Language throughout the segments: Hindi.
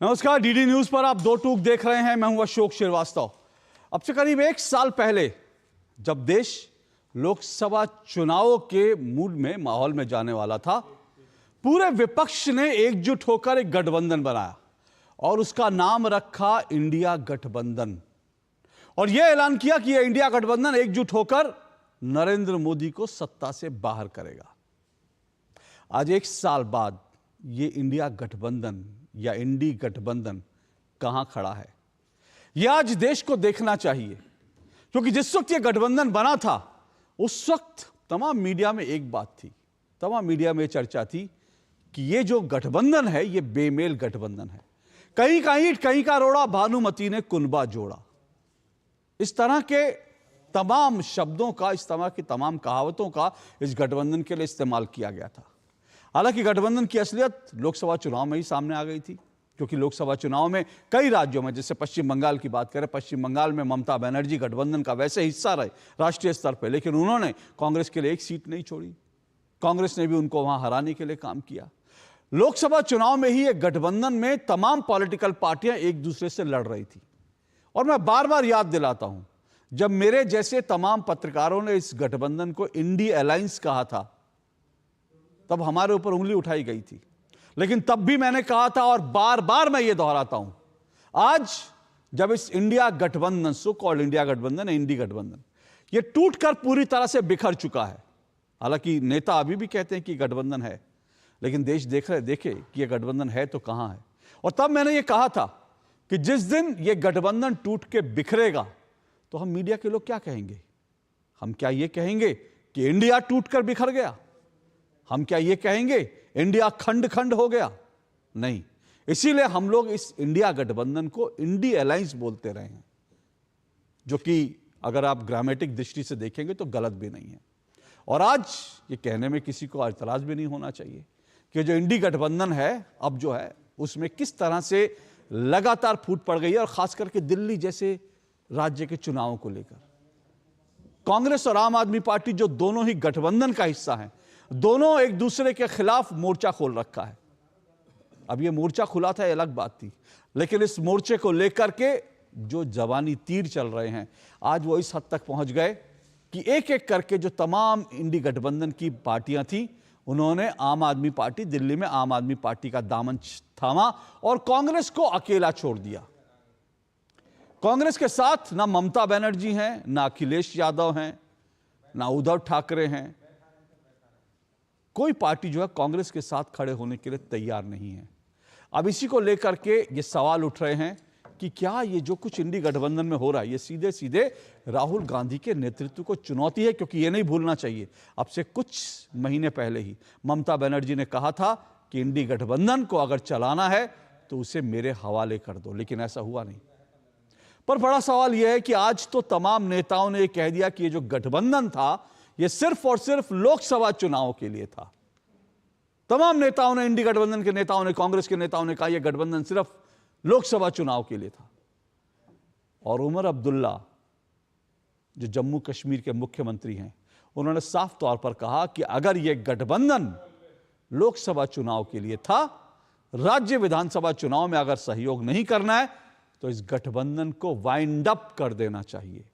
नमस्कार, डीडी न्यूज पर आप दो टूक देख रहे हैं। मैं हूं अशोक श्रीवास्तव। अब से करीब एक साल पहले जब देश लोकसभा चुनाव के मूड में माहौल में जाने वाला था, पूरे विपक्ष ने एकजुट होकर एक गठबंधन बनाया और उसका नाम रखा इंडिया गठबंधन। और यह ऐलान किया कि यह इंडिया गठबंधन एकजुट होकर नरेंद्र मोदी को सत्ता से बाहर करेगा। आज एक साल बाद यह इंडिया गठबंधन या इंडी गठबंधन कहां खड़ा है, यह आज देश को देखना चाहिए। क्योंकि जिस वक्त यह गठबंधन बना था, उस वक्त तमाम मीडिया में एक बात थी, तमाम मीडिया में चर्चा थी कि यह जो गठबंधन है यह बेमेल गठबंधन है। कहीं का ईंट कहीं का रोड़ा, भानुमती ने कुनबा जोड़ा। इस तरह के तमाम शब्दों का, इस तरह की तमाम कहावतों का इस गठबंधन के लिए इस्तेमाल किया गया था। हालांकि गठबंधन की असलियत लोकसभा चुनाव में ही सामने आ गई थी, क्योंकि लोकसभा चुनाव में कई राज्यों में, जैसे पश्चिम बंगाल की बात करें, पश्चिम बंगाल में ममता बनर्जी गठबंधन का वैसे हिस्सा रहे राष्ट्रीय स्तर पर, लेकिन उन्होंने कांग्रेस के लिए एक सीट नहीं छोड़ी। कांग्रेस ने भी उनको वहां हराने के लिए काम किया। लोकसभा चुनाव में ही एक गठबंधन में तमाम पॉलिटिकल पार्टियां एक दूसरे से लड़ रही थी। और मैं बार बार याद दिलाता हूं, जब मेरे जैसे तमाम पत्रकारों ने इस गठबंधन को इंडी अलायंस कहा था, तब हमारे ऊपर उंगली उठाई गई थी। लेकिन तब भी मैंने कहा था और बार बार मैं ये दोहराता हूं, आज जब इस इंडिया गठबंधन, सो कॉल्ड इंडिया गठबंधन, इंडी गठबंधन, ये टूटकर पूरी तरह से बिखर चुका है। हालांकि नेता अभी भी कहते हैं कि गठबंधन है, लेकिन देश देखे कि यह गठबंधन है तो कहां है। और तब मैंने ये कहा था कि जिस दिन यह गठबंधन टूट के बिखरेगा, तो हम मीडिया के लोग क्या कहेंगे? हम क्या ये कहेंगे कि इंडिया टूटकर बिखर गया? हम क्या ये कहेंगे इंडिया खंड खंड हो गया? नहीं। इसीलिए हम लोग इस इंडिया गठबंधन को इंडी अलायंस बोलते रहे हैं, जो कि अगर आप ग्रामेटिक दृष्टि से देखेंगे तो गलत भी नहीं है। और आज ये कहने में किसी को एतराज भी नहीं होना चाहिए कि जो इंडी गठबंधन है अब जो है, उसमें किस तरह से लगातार फूट पड़ गई है। और खास करके दिल्ली जैसे राज्य के चुनावों को लेकर कांग्रेस और आम आदमी पार्टी, जो दोनों ही गठबंधन का हिस्सा हैं, दोनों एक दूसरे के खिलाफ मोर्चा खोल रखा है। अब ये मोर्चा खुला था, ये अलग बात थी, लेकिन इस मोर्चे को लेकर के जो जवानी तीर चल रहे हैं, आज वो इस हद तक पहुंच गए कि एक एक करके जो तमाम इंडी गठबंधन की पार्टियां थी, उन्होंने आम आदमी पार्टी, दिल्ली में आम आदमी पार्टी का दामन थामा और कांग्रेस को अकेला छोड़ दिया। कांग्रेस के साथ ना ममता बनर्जी हैं, ना अखिलेश यादव हैं, ना उद्धव ठाकरे हैं। कोई पार्टी जो है कांग्रेस के साथ खड़े होने के लिए तैयार नहीं है। अब इसी को लेकर के ये सवाल उठ रहे हैं कि क्या ये जो कुछ इंडी गठबंधन में हो रहा है, ये सीधे सीधे राहुल गांधी के नेतृत्व को चुनौती है? क्योंकि ये नहीं भूलना चाहिए, अब से कुछ महीने पहले ही ममता बनर्जी ने कहा था कि इंडी गठबंधन को अगर चलाना है तो उसे मेरे हवाले कर दो, लेकिन ऐसा हुआ नहीं। पर बड़ा सवाल यह है कि आज तो तमाम नेताओं ने यह कह दिया कि ये जो गठबंधन था, यह सिर्फ और सिर्फ लोकसभा चुनाव के लिए था। तमाम नेताओं ने, इंडी गठबंधन के नेताओं ने, कांग्रेस के नेताओं ने कहा यह गठबंधन सिर्फ लोकसभा चुनाव के लिए था। और उमर अब्दुल्ला, जो जम्मू कश्मीर के मुख्यमंत्री हैं, उन्होंने साफ तौर पर कहा कि अगर यह गठबंधन लोकसभा चुनाव के लिए था, राज्य विधानसभा चुनाव में अगर सहयोग नहीं करना है, तो इस गठबंधन को वाइंड अप कर देना चाहिए,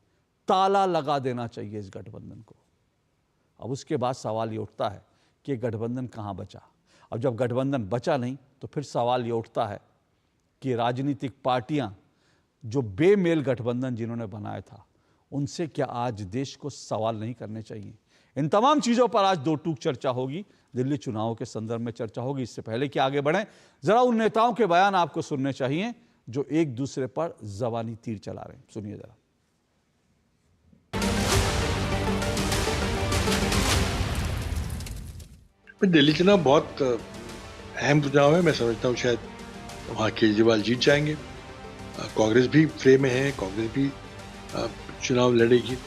ताला लगा देना चाहिए इस गठबंधन को। अब उसके बाद सवाल ये उठता है कि गठबंधन कहां बचा? अब जब गठबंधन बचा नहीं, तो फिर सवाल ये उठता है कि राजनीतिक पार्टियां जो बेमेल गठबंधन जिन्होंने बनाया था, उनसे क्या आज देश को सवाल नहीं करने चाहिए? इन तमाम चीजों पर आज दो टूक चर्चा होगी, दिल्ली चुनाव के संदर्भ में चर्चा होगी। इससे पहले कि आगे बढ़ें, जरा उन नेताओं के बयान आपको सुनने चाहिए जो एक दूसरे पर जबानी तीर चला रहे हैं। सुनिए जरा। दिल्ली चुनाव बहुत अहम चुनाव है। मैं समझता हूँ शायद वहाँ केजरीवाल जीत जाएंगे। कांग्रेस भी फ्रे में है, कांग्रेस भी चुनाव लड़ेगी।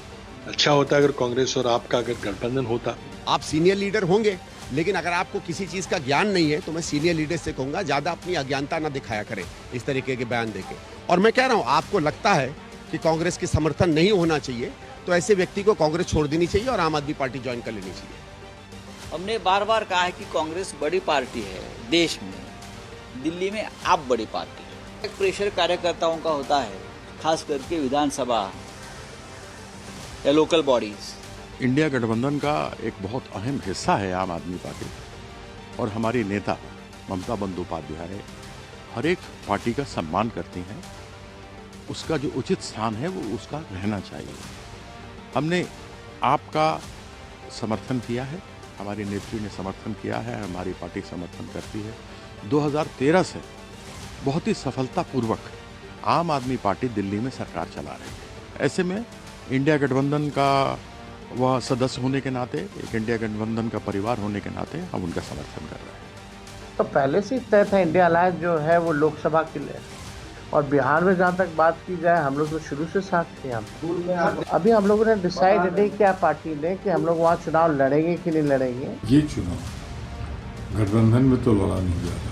अच्छा होता अगर कांग्रेस और आपका अगर गठबंधन होता। आप सीनियर लीडर होंगे, लेकिन अगर आपको किसी चीज का ज्ञान नहीं है, तो मैं सीनियर लीडर से कहूंगा ज्यादा अपनी अज्ञानता ना दिखाया करें इस तरीके के बयान देके। और मैं कह रहा हूँ, आपको लगता है कि कांग्रेस की समर्थन नहीं होना चाहिए, तो ऐसे व्यक्ति को कांग्रेस छोड़ देनी चाहिए और आम आदमी पार्टी ज्वाइन कर लेनी चाहिए। हमने बार बार कहा है कि कांग्रेस बड़ी पार्टी है देश में, दिल्ली में आप बड़ी पार्टी है। एक प्रेशर कार्यकर्ताओं का होता है, खास करके विधानसभा या लोकल बॉडीज। इंडिया गठबंधन का एक बहुत अहम हिस्सा है आम आदमी पार्टी, और हमारी नेता ममता बंदोपाध्याय हर एक पार्टी का सम्मान करती हैं। उसका जो उचित स्थान है वो उसका रहना चाहिए। हमने आपका समर्थन किया है, हमारी नेत्री ने समर्थन किया है, हमारी पार्टी समर्थन करती है। 2013 से बहुत ही सफलतापूर्वक आम आदमी पार्टी दिल्ली में सरकार चला रही है। ऐसे में इंडिया गठबंधन का वह सदस्य होने के नाते, एक इंडिया गठबंधन का परिवार होने के नाते हम उनका समर्थन कर रहे हैं। तो पहले से ही तय था इंडिया अलायंस जो है वो लोकसभा के लिए, और बिहार में जहाँ तक बात की जाए हम लोग तो शुरू से साथ थे। हम अभी हम लोगों ने डिसाइड नहीं किया पार्टी ने कि हम लोग वहाँ चुनाव लड़ेंगे कि नहीं लड़ेंगे। ये चुनाव गठबंधन में तो लड़ा नहीं जा रहा,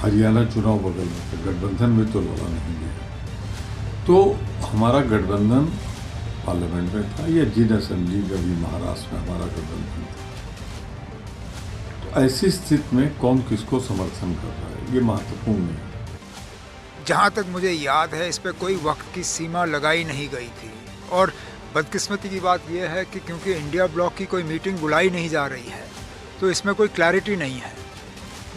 हरियाणा चुनाव बगल में था, गठबंधन में तो लड़ा नहीं गया। तो हमारा गठबंधन पार्लियामेंट में था, या जिन असेंबली अभी महाराष्ट्र में हमारा गठबंधन था। तो ऐसी स्थिति में कौन किसको समर्थन कर रहा है ये महत्वपूर्ण है। जहाँ तक मुझे याद है इस पर कोई वक्त की सीमा लगाई नहीं गई थी, और बदकिस्मती की बात यह है कि क्योंकि इंडिया ब्लॉक की कोई मीटिंग बुलाई नहीं जा रही है, तो इसमें कोई क्लैरिटी नहीं है,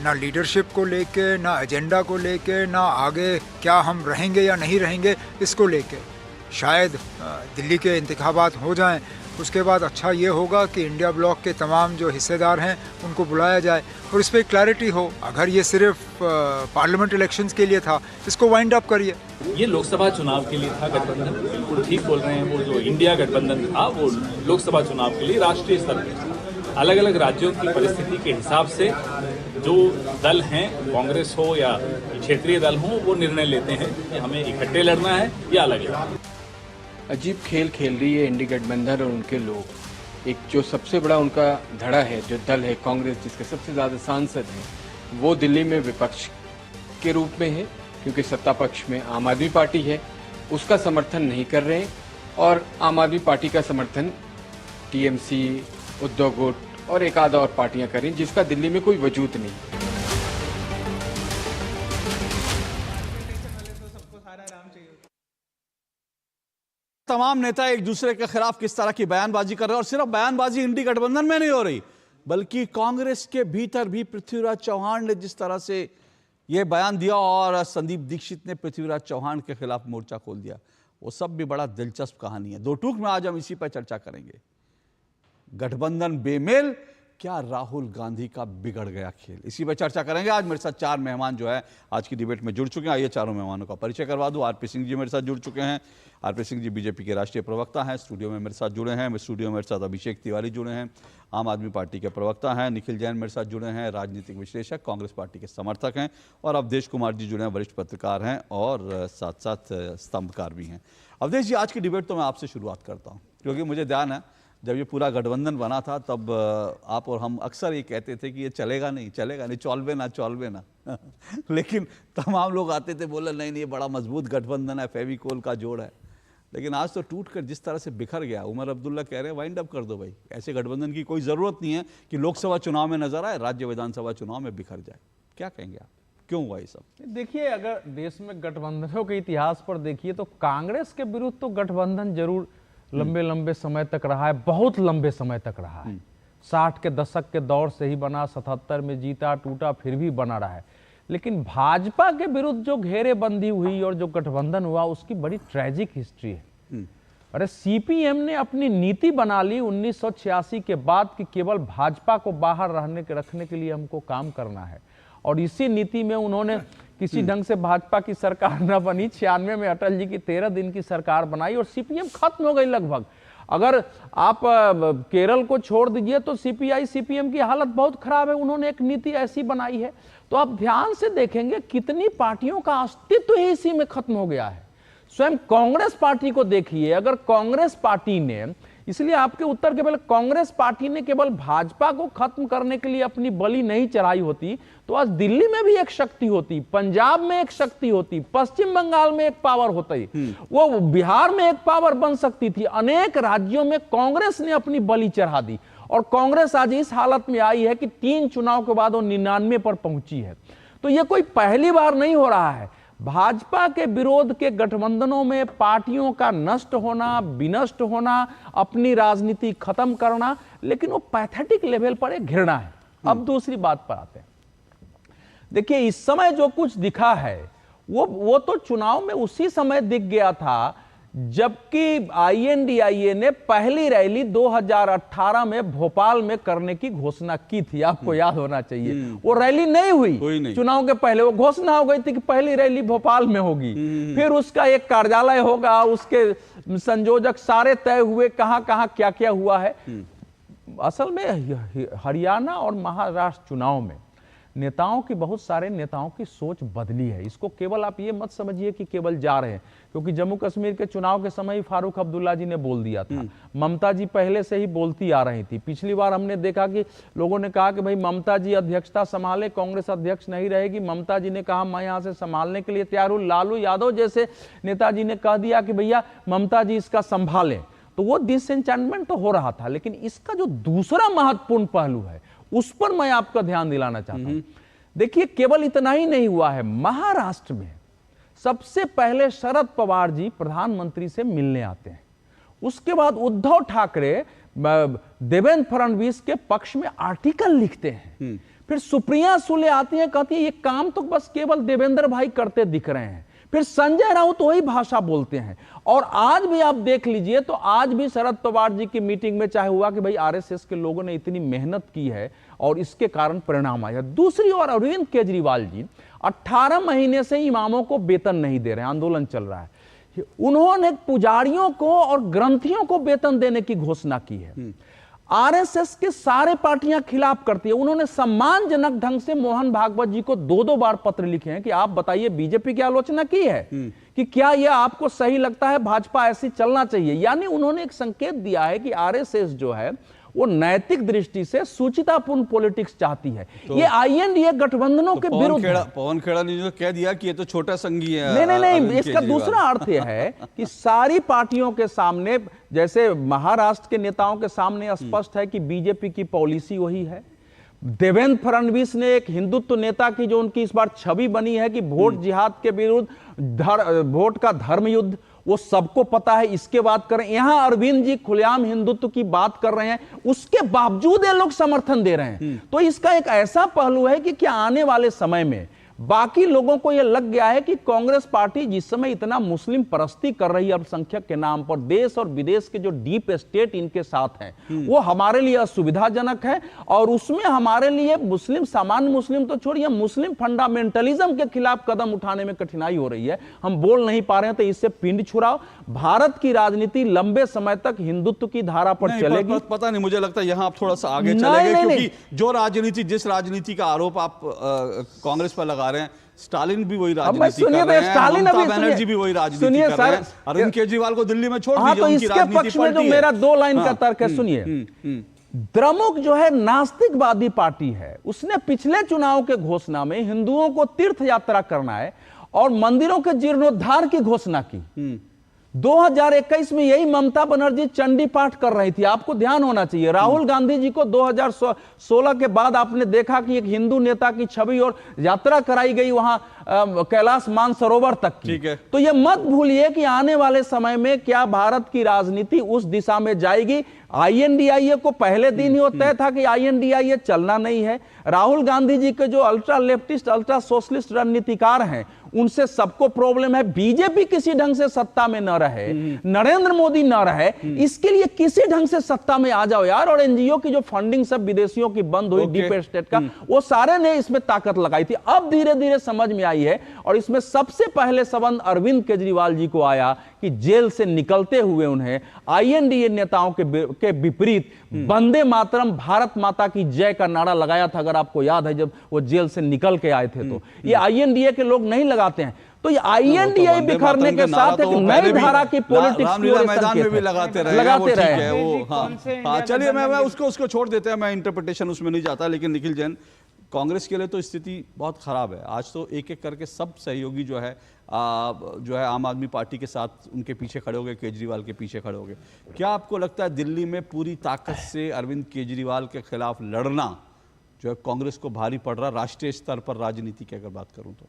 ना लीडरशिप को लेके, ना एजेंडा को लेके, ना आगे क्या हम रहेंगे या नहीं रहेंगे इसको लेके। शायद दिल्ली के इंतखाबात हो जाएं, उसके बाद अच्छा ये होगा कि इंडिया ब्लॉक के तमाम जो हिस्सेदार हैं उनको बुलाया जाए और इस पर क्लैरिटी हो। अगर ये सिर्फ पार्लियामेंट इलेक्शंस के लिए था, इसको वाइंड अप करिए। ये लोकसभा चुनाव के लिए था गठबंधन, बिल्कुल ठीक बोल रहे हैं। वो जो इंडिया गठबंधन था वो लोकसभा चुनाव के लिए राष्ट्रीय स्तर पर था। अलग अलग राज्यों की परिस्थिति के हिसाब से जो दल हैं, कांग्रेस हो या क्षेत्रीय दल हो, वो निर्णय लेते हैं कि हमें इकट्ठे लड़ना है या अलग लड़ना है। अजीब खेल खेल रही है इंडिया गठबंधन और उनके लोग। एक जो सबसे बड़ा उनका धड़ा है, जो दल है कांग्रेस, जिसके सबसे ज़्यादा सांसद हैं, वो दिल्ली में विपक्ष के रूप में है, क्योंकि सत्ता पक्ष में आम आदमी पार्टी है, उसका समर्थन नहीं कर रहे हैं। और आम आदमी पार्टी का समर्थन टीएमसी, उद्धव गुट और एक आधा और पार्टियां कर रही हैं, जिसका दिल्ली में कोई वजूद नहीं। तमाम नेता एक दूसरे के खिलाफ किस तरह की बयानबाजी कर रहे हैं, और सिर्फ बयानबाजी इंडी गठबंधन में नहीं हो रही, बल्कि कांग्रेस के भीतर भी पृथ्वीराज चौहान ने जिस तरह से यह बयान दिया और संदीप दीक्षित ने पृथ्वीराज चौहान के खिलाफ मोर्चा खोल दिया, वो सब भी बड़ा दिलचस्प कहानी है। दो टूक में आज हम इसी पर चर्चा करेंगे। गठबंधन बेमेल, क्या राहुल गांधी का बिगड़ गया खेल, इसी पर चर्चा करेंगे। आज मेरे साथ चार मेहमान जो है आज की डिबेट में जुड़ चुके हैं। आइए चारों मेहमानों का परिचय करवा दूं। आरपी सिंह जी मेरे साथ जुड़ चुके हैं। आरपी सिंह जी बीजेपी के राष्ट्रीय प्रवक्ता हैं, स्टूडियो में मेरे साथ जुड़े हैं। स्टूडियो में मेरे साथ अभिषेक तिवारी जुड़े हैं, आम आदमी पार्टी के प्रवक्ता हैं। निखिल जैन मेरे साथ जुड़े हैं, राजनीतिक विश्लेषक, कांग्रेस पार्टी के समर्थक हैं। और अवधेश कुमार जी जुड़े हैं, वरिष्ठ पत्रकार हैं और साथ साथ स्तंभकार भी हैं। अवधेश जी, आज की डिबेट तो मैं आपसे शुरुआत करता हूँ, क्योंकि मुझे ध्यान है जब ये पूरा गठबंधन बना था तब आप और हम अक्सर ये कहते थे कि ये चलेगा नहीं, चौलवे ना लेकिन तमाम लोग आते थे, बोले नहीं ये बड़ा मजबूत गठबंधन है, फेविकोल का जोड़ है। लेकिन आज तो टूट कर जिस तरह से बिखर गया, उमर अब्दुल्ला कह रहे हैं वाइंड अप कर दो भाई, ऐसे गठबंधन की कोई ज़रूरत नहीं है कि लोकसभा चुनाव में नजर आए, राज्य विधानसभा चुनाव में बिखर जाए। क्या कहेंगे आप, क्यों हुआ ये सब? देखिए, अगर देश में गठबंधनों के इतिहास पर देखिए तो कांग्रेस के विरुद्ध तो गठबंधन जरूर लंबे लंबे समय तक रहा है, बहुत लंबे समय तक रहा है। 60 के दशक के दौर से ही बना, 77 में जीता टूटा, फिर भी बना रहा है। लेकिन भाजपा के विरुद्ध जो घेरेबंदी हुई और जो गठबंधन हुआ, उसकी बड़ी ट्रेजिक हिस्ट्री है। अरे सीपीएम ने अपनी नीति बना ली 1986 के बाद कि केवल भाजपा को बाहर रखने के लिए हमको काम करना है, और इसी नीति में उन्होंने किसी ढंग से भाजपा की सरकार न बनी। 96 में अटल जी की 13 दिन की सरकार बनाई और सीपीएम खत्म हो गई लगभग। अगर आप केरल को छोड़ दीजिए तो सीपीआई सीपीएम की हालत बहुत खराब है। उन्होंने एक नीति ऐसी बनाई है, तो आप ध्यान से देखेंगे कितनी पार्टियों का अस्तित्व ही इसी में खत्म हो गया है। स्वयं कांग्रेस पार्टी को देखिए, अगर कांग्रेस पार्टी ने, इसलिए आपके उत्तर के पहले, कांग्रेस पार्टी ने केवल भाजपा को खत्म करने के लिए अपनी बलि नहीं चढ़ाई होती तो आज दिल्ली में भी एक शक्ति होती, पंजाब में एक शक्ति होती, पश्चिम बंगाल में एक पावर होती, वो बिहार में एक पावर बन सकती थी। अनेक राज्यों में कांग्रेस ने अपनी बलि चढ़ा दी और कांग्रेस आज इस हालत में आई है कि 3 चुनाव के बाद वो 99 पर पहुंची है। तो ये कोई पहली बार नहीं हो रहा है। भाजपा के विरोध के गठबंधनों में पार्टियों का नष्ट होना, विनष्ट होना, अपनी राजनीति खत्म करना, लेकिन वो पैथेटिक लेवल पर एक घृणा है। अब दूसरी बात पर आते हैं। देखिए, इस समय जो कुछ दिखा है वो तो चुनाव में उसी समय दिख गया था जबकि INDIA ने पहली रैली 2018 में भोपाल में करने की घोषणा की थी। आपको याद होना चाहिए। वो रैली नहीं हुई चुनाव के पहले, वो घोषणा हो गई थी कि पहली रैली भोपाल में होगी, फिर उसका एक कार्यालय होगा, उसके संयोजक सारे तय हुए, कहां कहां क्या क्या हुआ है। असल में हरियाणा और महाराष्ट्र चुनाव में नेताओं की, बहुत सारे नेताओं की सोच बदली है। इसको केवल आप ये मत समझिए कि केवल जा रहे हैं, क्योंकि जम्मू कश्मीर के चुनाव के समय ही फारूक अब्दुल्ला जी ने बोल दिया था। ममता जी पहले से ही बोलती आ रही थी। पिछली बार हमने देखा कि लोगों ने कहा कि भाई ममता जी अध्यक्षता संभाले, कांग्रेस अध्यक्ष नहीं रहेगी। ममता जी ने कहा मैं यहां से संभालने के लिए तैयार हूं। लालू यादव जैसे नेताजी ने कह दिया कि भैया ममता जी इसका संभालें, तो वो डिसएंचेंटमेंट तो हो रहा था। लेकिन इसका जो दूसरा महत्वपूर्ण पहलू है उस पर मैं आपका ध्यान दिलाना चाहता हूं। देखिए, केवल इतना ही नहीं हुआ है। महाराष्ट्र में सबसे पहले शरद पवार जी प्रधानमंत्री से मिलने आते हैं। उसके बाद उद्धव ठाकरे देवेंद्र फडणवीस के पक्ष में आर्टिकल लिखते हैं। फिर सुप्रिया सुले आती हैं, कहती है ये काम तो बस केवल देवेंद्र भाई करते दिख रहे हैं। फिर संजय राउत वही भाषा बोलते हैं। और आज भी आप देख लीजिए तो आज भी शरद पवार जी की मीटिंग में चाहे हुआ कि भाई RSS के लोगों ने इतनी मेहनत की है और इसके कारण परिणाम आया। दूसरी ओर अरविंद केजरीवाल जी 18 महीने से इमामों को वेतन नहीं दे रहे हैं, आंदोलन चल रहा है। उन्होंने पुजारियों को और ग्रंथियों को वेतन देने की घोषणा की है। RSS के सारे पार्टियां खिलाफ करती है। उन्होंने सम्मानजनक ढंग से मोहन भागवत जी को 2-2 बार पत्र लिखे हैं कि आप बताइए बीजेपी की आलोचना की है कि क्या यह आपको सही लगता है, भाजपा ऐसी चलना चाहिए। यानी उन्होंने एक संकेत दिया है कि RSS जो है वो नैतिक दृष्टि से सूचितापूर्ण पॉलिटिक्स चाहती है। तो ये INDA गठबंधनों के विरुद्ध। पवन खेड़ा ने जो कह दिया कि ये तो छोटा संघी है। नहीं, इसका दूसरा अर्थ यह है कि सारी पार्टियों के सामने, जैसे महाराष्ट्र के नेताओं के सामने स्पष्ट है कि बीजेपी की पॉलिसी वही है। देवेंद्र फडणवीस ने एक हिंदुत्व नेता की जो उनकी इस बार छवि बनी है कि वोट जिहाद के विरुद्ध, वोट का धर्म युद्ध, वो सबको पता है। इसके बात करें, यहां अरविंद जी खुलेआम हिंदुत्व की बात कर रहे हैं, उसके बावजूद ये लोग समर्थन दे रहे हैं। तो इसका एक ऐसा पहलू है कि क्या आने वाले समय में बाकी लोगों को यह लग गया है कि कांग्रेस पार्टी जिस समय इतना मुस्लिम परस्ती कर रही है अल्पसंख्यक के नाम पर, देश और विदेश के जो डीप स्टेट इनके साथ हैं वो हमारे लिए असुविधाजनक है। और उसमें हमारे लिए मुस्लिम, सामान्य मुस्लिम तो छोड़िए, मुस्लिम फंडामेंटलिज्म के खिलाफ कदम उठाने में कठिनाई हो रही है। हम बोल नहीं पा रहे हैं, तो इससे पिंड छुड़ाओ। भारत की राजनीति लंबे समय तक हिंदुत्व की धारा पर चलेगी। पता नहीं, मुझे लगता है यहां आप थोड़ा सा आगे चले गए, क्योंकि जो राजनीति, जिस राजनीति का आरोप आप कांग्रेस पर लगा रहे हैं, स्टालिन भी वही राजनीति कर रहे हैं, ममता बनर्जी भी वही राजनीति कर रहे हैं। अरविंद केजरीवाल को दिल्ली में छोड़ दीजिए, तो इसके पक्ष में जो मेरा 2 लाइन का तर्क है, सुनिए। द्रमुक जो है नास्तिकवादी पार्टी है, उसने पिछले चुनाव के घोषणा में हिंदुओं को तीर्थ यात्रा करना है और मंदिरों के जीर्णोद्धार की घोषणा की। 2021 में यही ममता बनर्जी चंडी पाठ कर रही थी। आपको ध्यान होना चाहिए, राहुल गांधी जी को 2016 के बाद आपने देखा कि एक हिंदू नेता की छवि और यात्रा कराई गई वहां कैलाश मानसरोवर तक की। तो यह मत भूलिए कि आने वाले समय में क्या भारत की राजनीति उस दिशा में जाएगी। INDIA को पहले दिन ही तय था कि INDIA चलना नहीं है। राहुल गांधी जी के जो अल्ट्रा लेफ्टिस्ट, अल्ट्रा सोशलिस्ट रणनीतिकार हैं, उनसे सबको प्रॉब्लम है बीजेपी किसी ढंग से सत्ता में न रहे, नरेंद्र मोदी न रहे, इसके लिए किसी ढंग से सत्ता में आ जाओ यार। और NGO की जो फंडिंग सब विदेशियों की बंद हुई, डीप स्टेट का, वो सारे ने इसमें ताकत लगाई थी। अब धीरे धीरे समझ में आई है, और इसमें सबसे पहले संबंध अरविंद केजरीवाल जी को आया कि जेल से निकलते हुए उन्हें INDA नेताओं के विपरीत वंदे मातरम, भारत माता की जय का नारा लगाया था, अगर आपको याद है, जब वो जेल से निकल के आए थे। तो ये INDA के लोग नहीं लगाते हैं। तो ये INDA बिखरने के साथ एक नई धारा की पॉलिटिक्स मैदान में भी लगाते रहे वो। हाँ, चलिए मैं उसको छोड़ देते हैं, मैं इंटरप्रिटेशन उसमें नहीं जाता। लेकिन निखिल जैन, कांग्रेस के लिए तो स्थिति बहुत खराब है। आज तो एक एक करके सब सहयोगी जो है आम आदमी पार्टी के साथ उनके पीछे खड़े हो गए, केजरीवाल के पीछे खड़े हो गए। क्या आपको लगता है दिल्ली में पूरी ताकत से अरविंद केजरीवाल के खिलाफ लड़ना जो है कांग्रेस को भारी पड़ रहा राष्ट्रीय स्तर पर राजनीति की अगर बात करूं तो?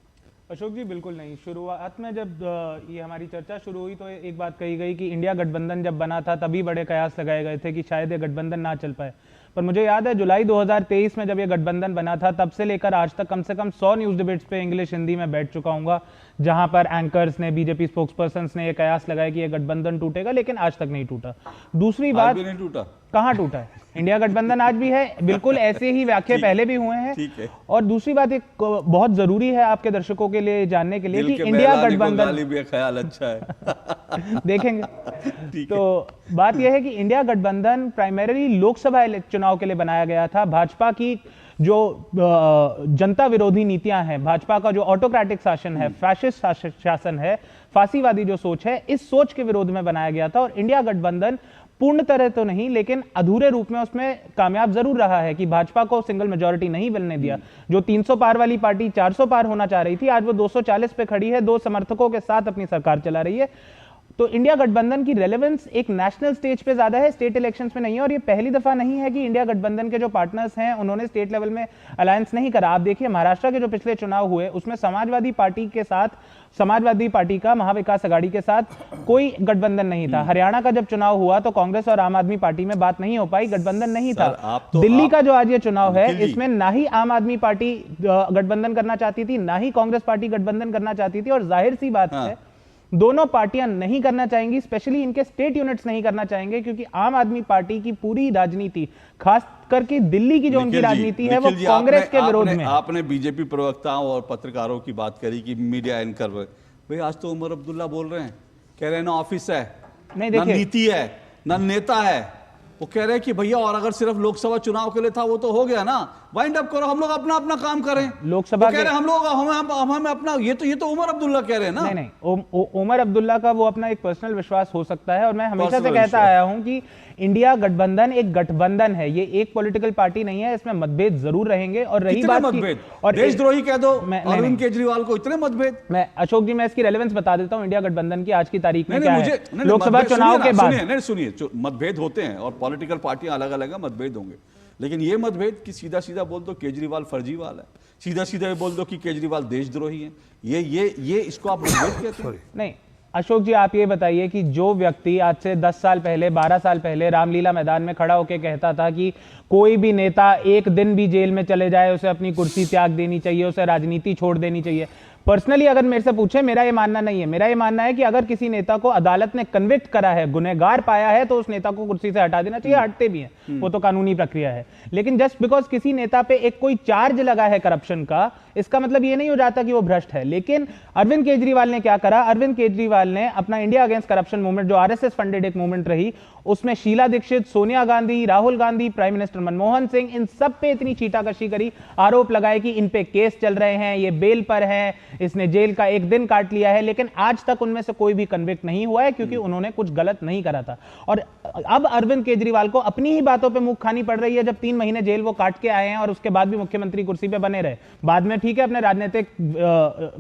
अशोक जी बिल्कुल नहीं। शुरुआत में जब ये हमारी चर्चा शुरू हुई तो एक बात कही गई कि इंडिया गठबंधन जब बना था तभी बड़े कयास लगाए गए थे कि शायद ये गठबंधन ना चल पाए। पर मुझे याद है जुलाई 2023 में जब ये गठबंधन बना था तब से लेकर आज तक कम से कम 100 न्यूज डिबेट्स पे इंग्लिश हिंदी में बैठ चुका हूँ, जहां पर एंकर्स ने, बीजेपी स्पोक्सपर्सन्स ने ये कयास लगाया कि ये गठबंधन टूटेगा, लेकिन आज तक नहीं टूटा। दूसरी बात, नहीं टूटा, कहां टूटा है? इंडिया गठबंधन आज भी है, बिल्कुल ऐसे ही व्याख्या पहले भी हुए हैं। और दूसरी बात एक बहुत जरूरी है आपके दर्शकों के लिए जानने के लिए कि इंडिया गठबंधन भी ख्याल अच्छा है देखेंगे तो बात यह है कि इंडिया गठबंधन प्राइमरीली लोकसभा चुनाव के लिए बनाया गया था। भाजपा की जो जनता विरोधी नीतियां हैं, भाजपा का जो ऑटोक्रेटिक शासन है, फैशिस्ट शासन है, फांसीवादी जो सोच है, इस सोच के विरोध में बनाया गया था। और इंडिया गठबंधन पूर्ण तरह तो नहीं लेकिन अधूरे रूप में उसमें कामयाब जरूर रहा है कि भाजपा को सिंगल मेजॉरिटी नहीं मिलने दिया। जो 300 पार वाली पार्टी 400 पार होना चाह रही थी, आज वो 240 पे खड़ी है, 2 समर्थकों के साथ अपनी सरकार चला रही है। तो इंडिया गठबंधन की रेलेवेंस एक नेशनल स्टेज पे ज्यादा है, स्टेट इलेक्शंस में नहीं है। और ये पहली दफा नहीं है कि इंडिया गठबंधन के जो पार्टनर्स हैं उन्होंने स्टेट लेवल में अलायंस नहीं करा। आप देखिए महाराष्ट्र के जो पिछले चुनाव हुए उसमें समाजवादी पार्टी के साथ, समाजवादी पार्टी का महाविकास आघाड़ी के साथ कोई गठबंधन नहीं था। हरियाणा का जब चुनाव हुआ तो कांग्रेस और आम आदमी पार्टी में बात नहीं हो पाई, गठबंधन नहीं था। दिल्ली का जो आज ये चुनाव है इसमें ना ही आम आदमी पार्टी गठबंधन करना चाहती थी, ना ही कांग्रेस पार्टी गठबंधन करना चाहती थी। और जाहिर सी बात है दोनों पार्टियां नहीं करना चाहेंगी, स्पेशली इनके स्टेट यूनिट्स नहीं करना चाहेंगे, क्योंकि आम आदमी पार्टी की पूरी राजनीति, खास करके दिल्ली की जो उनकी राजनीति है वो कांग्रेस के विरोध में। आपने बीजेपी प्रवक्ताओं और पत्रकारों की बात करी कि मीडिया एंकर, भाई आज तो उमर अब्दुल्ला बोल रहे हैं, कह रहे हैं ना ऑफिस है, नहीं ना नीति है, ना नेता है। वो कह रहे हैं कि भैया और अगर सिर्फ लोकसभा चुनाव के लिए था वो तो हो गया ना, वाइंड अप करो, हम लोग अपना अपना काम करें। लोकसभा कह रहे हैं हम लोग हमें अपना, ये तो उमर अब्दुल्ला कह रहे हैं ना। नहीं, उमर अब्दुल्ला का वो अपना एक पर्सनल विश्वास हो सकता है। और मैं हमेशा से कहता आया हूं कि इंडिया गठबंधन एक गठबंधन है, ये एक पॉलिटिकल पार्टी नहीं है, इसमें मतभेद जरूर रहेंगे। और रही बात मतभेद, और देशद्रोही कह दो अरविंद केजरीवाल को, इतने मतभेद। मैं अशोक जी मैं इसकी रेलेवेंस बता देता हूं इंडिया गठबंधन की आज की तारीख में क्या है। लोकसभा चुनाव के बाद सुनिए, मतभेद होते हैं और पॉलिटिकल पार्टियां अलग अलग है, मतभेद होंगे, लेकिन ये मतभेद कि सीधा सीधा बोल दो केजरीवाल फर्जीवाल है, सीधा सीधा ये बोल दो कि केजरीवाल देशद्रोही है, ये इसको आप मतभेद कहते हैं? नहीं अशोक जी, आप ये बताइए कि जो व्यक्ति आज से 10 साल पहले, 12 साल पहले रामलीला मैदान में खड़ा होकर कहता था कि कोई भी नेता एक दिन भी जेल में चले जाए उसे अपनी कुर्सी त्याग देनी चाहिए, उसे राजनीति छोड़ देनी चाहिए, पर्सनली अगर मेरे से पूछे, मेरा ये मानना नहीं है। मेरा ये मानना है कि अगर किसी नेता को अदालत ने कन्विक्ट करा है, गुनहगार पाया है, तो उस नेता को कुर्सी से हटा देना चाहिए। हटते भी हैं, वो तो कानूनी प्रक्रिया है। लेकिन जस्ट बिकॉज किसी नेता पे एक कोई चार्ज लगा है करप्शन का, इसका मतलब ये नहीं हो जाता कि वो भ्रष्ट है। लेकिन अरविंद केजरीवाल ने क्या करा? अरविंद केजरीवाल ने अपना इंडिया अगेंस्ट करप्शन मूवमेंट, जो आरएसएस फंडेड एक मूवमेंट रही, उसमें शीला दीक्षित, सोनिया गांधी, राहुल गांधी, प्राइम मिनिस्टर मनमोहन सिंह, इन सब पे इतनी चीटाकशी करी, आरोप लगाए कि इन पे केस चल रहे हैं, ये बेल पर हैं, इसने जेल का एक दिन काट लिया है। लेकिन आज तक उनमें से कोई भी कन्विक्ट नहीं हुआ है, क्योंकि उन्होंने कुछ गलत नहीं करा था। और अब अरविंद केजरीवाल को अपनी ही बातों पे मुंह खानी पड़ रही है, जब 3 महीने जेल वो काट के आए हैं और उसके बाद भी मुख्यमंत्री कुर्सी पे बने रहे। बाद में ठीक है, अपने राजनीतिक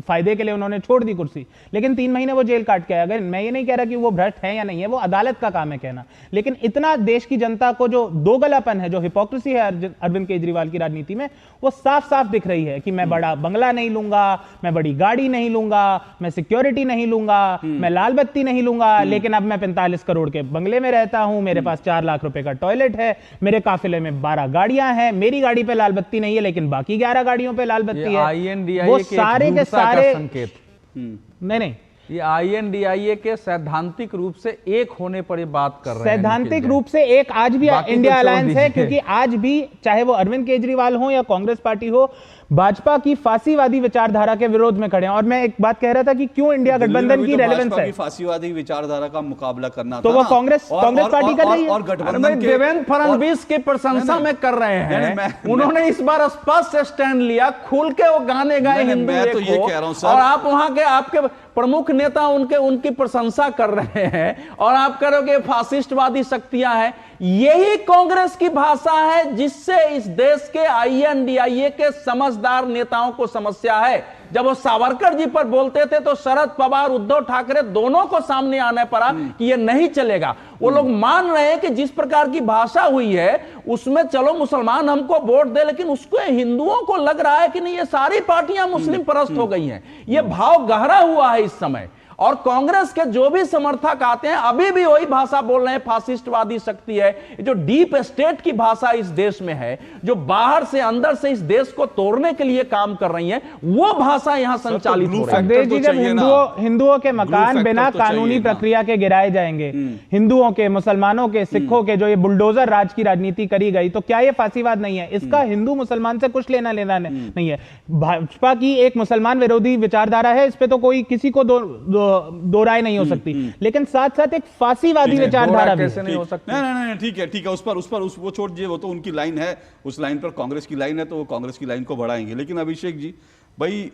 फायदे के लिए उन्होंने छोड़ दी कुर्सी, लेकिन 3 महीने वो जेल काट के आए। अगर मैं ये नहीं कह रहा कि वो भ्रष्ट है या नहीं है, वो अदालत का काम है कहना। लेकिन इतना देश की जनता को जो दोगलापन है, जो हिपोक्रेसी है अरविंद केजरीवाल की राजनीति में, वो साफ साफ दिख रही है कि मैं बड़ा बंगला नहीं लूंगा, मैं बड़ी गाड़ी नहीं लूंगा, मैं सिक्योरिटी नहीं लूंगा, मैं लाल बत्ती नहीं लूंगा, लेकिन अब मैं 45 करोड़ के बंगले में रहता हूं, मेरे पास 4 लाख रुपए का टॉयलेट है, मेरे काफिले में 12 गाड़ियां हैं, मेरी गाड़ी पे लाल बत्ती नहीं है लेकिन बाकी 11 गाड़ियों पे लाल बत्ती है। वो सारे के सारे संकेत नहीं, ये INDIA के सैद्धांतिक रूप से एक होने पर ये बात कर रहे हैं। सैद्धांतिक रूप से एक आज भी इंडिया अलायंस है, क्योंकि आज भी चाहे वो अरविंद केजरीवाल हो या कांग्रेस पार्टी हो, भाजपा की फांसीवादी विचारधारा के विरोध में खड़े हैं। और मैं एक बात कह रहा था कि क्यों इंडिया गठबंधन की रेलेवेंस है, फांसीवादी विचारधारा का मुकाबला करना तो वो कांग्रेस पार्टी कर रही है। और गठबंधन देवेंद्र फडणवीस की प्रशंसा में कर रहे हैं, उन्होंने इस बार स्पष्ट स्टैंड लिया, खुल के वो गाने गाए हिंदू एक, और आप वहां के आपके प्रमुख नेता उनकी प्रशंसा कर रहे हैं, और आप कह रहे हो कि फासिस्टवादी शक्तियां हैं। यही कांग्रेस की भाषा है जिससे इस देश के INDIA के समझदार नेताओं को समस्या है। जब वो सावरकर जी पर बोलते थे तो शरद पवार, उद्धव ठाकरे दोनों को सामने आना पड़ा कि ये नहीं चलेगा। वो लोग मान रहे हैं कि जिस प्रकार की भाषा हुई है उसमें चलो मुसलमान हमको वोट दे, लेकिन उसको हिंदुओं को लग रहा है कि नहीं ये सारी पार्टियां मुस्लिम परस्त हो गई हैं। ये भाव गहरा हुआ है इस समय। और कांग्रेस के जो भी समर्थक आते हैं अभी भी वही भाषा बोल रहे हैं, फासिस्टवादी शक्ति है। जो डीप स्टेट की भाषा इस देश में है, जो बाहर से अंदर से इस देश को तोड़ने के लिए काम कर रही है, वो भाषा यहां संचालित हो रही है। अखिलेश जी, जब हिंदुओं के मकान बिना कानूनी प्रक्रिया के गिराए जाएंगे, हिंदुओं के, मुसलमानों के, सिखों के, जो ये बुलडोजर राज की राजनीति करी गई, तो क्या ये फासीवाद नहीं है? इसका हिंदू मुसलमान से कुछ लेना देना नहीं है। भाजपा की एक मुसलमान विरोधी विचारधारा है, इस पे तो कोई किसी को दो राय नहीं हो सकती, लेकिन साथ साथ एक फांसीवादी विचारधारा भी नहीं हो सकती। नहीं, ठीक है, उस पर वो छोड़ दीजिए, वो तो उनकी लाइन है, उस लाइन पर कांग्रेस की लाइन है, तो वो कांग्रेस की लाइन को बढ़ाएंगे। लेकिन अभिषेक जी, भाई